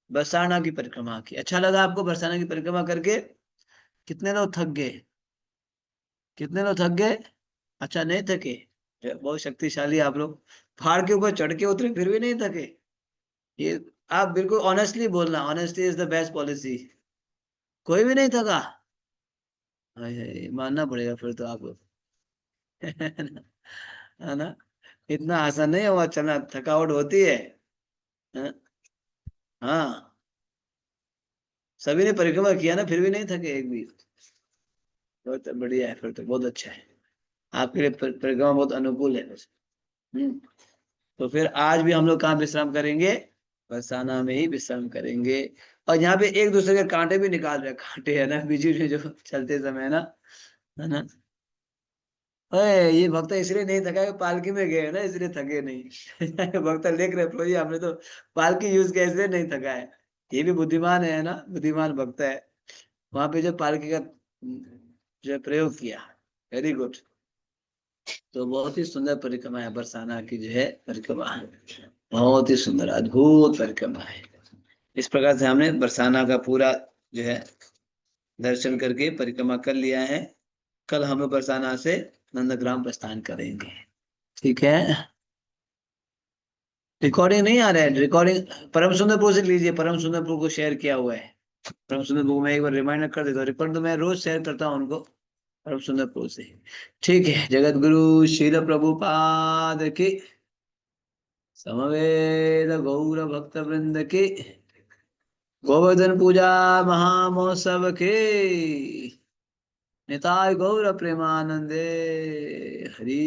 बरसाना की परिक्रमा की। अच्छा लगा आपको बरसाना की परिक्रमा करके? कितने लोग थक गए? कितने लोग थक गए? अच्छा नहीं थके? बहुत शक्तिशाली आप लोग, पहाड़ के ऊपर चढ़ के उतरे फिर भी नहीं थके। ये आप बिल्कुल ऑनेस्टली बोलना, honesty is the best policy. कोई भी नहीं थका? हाय हाय, मानना पड़ेगा फिर तो आपको। है ना? इतना आसान नहीं हुआ चलना, थकावट होती है। हाँ हाँ। सभी ने परिक्रमा किया ना, फिर भी नहीं थके एक भी? बहुत बढ़िया है, फिर तो बहुत अच्छा है। आपके लिए परिक्रमा बहुत अनुकूल है वैसे। तो फिर आज भी हम लोग कहाँ विश्राम करेंगे? बरसाना में ही विश्राम करेंगे। और यहाँ पे एक दूसरे के कांटे भी निकाल रहे हैं, कांटे है ना बीच में जो चलते समय, है ना? अरे ये भक्त इसलिए नहीं थका कि पालकी में गए ना, इसलिए थके नहीं। भक्त लिख रहे प्रभु जी हमने तो पालकी यूज किया इसलिए नहीं थका है। ये भी बुद्धिमान है ना, बुद्धिमान भक्त है। वहां पे जो पालकी का जो प्रयोग किया, वेरी गुड। तो बहुत ही सुंदर परिक्रमा है बरसाना की, जो है परिक्रमा बहुत ही सुंदर अद्भुत परिक्रमा है। इस प्रकार से हमने बरसाना का पूरा जो है दर्शन करके परिक्रमा कर लिया है। कल हम लोग बरसाना से नंदग्राम प्रस्थान करेंगे। ठीक है? रिकॉर्डिंग नहीं आ रहा है? रिकॉर्डिंग परम सुंदरपुर से लीजिए, परम सुंदरपुर को शेयर किया हुआ है। परम सुंदरपुर को मैं एक बार रिमाइंडर कर देता हूँ, रिकॉर्ड तो मैं रोज शेयर करता हूँ उनको, परम सुंदरपुर से। ठीक है, जगत गुरु शील प्रभुपाद की, समवेत गौर भक्त वृंद की, गोवर्धन पूजा महामहोत्सव के, निताय गौर प्रेमानंदे। हरि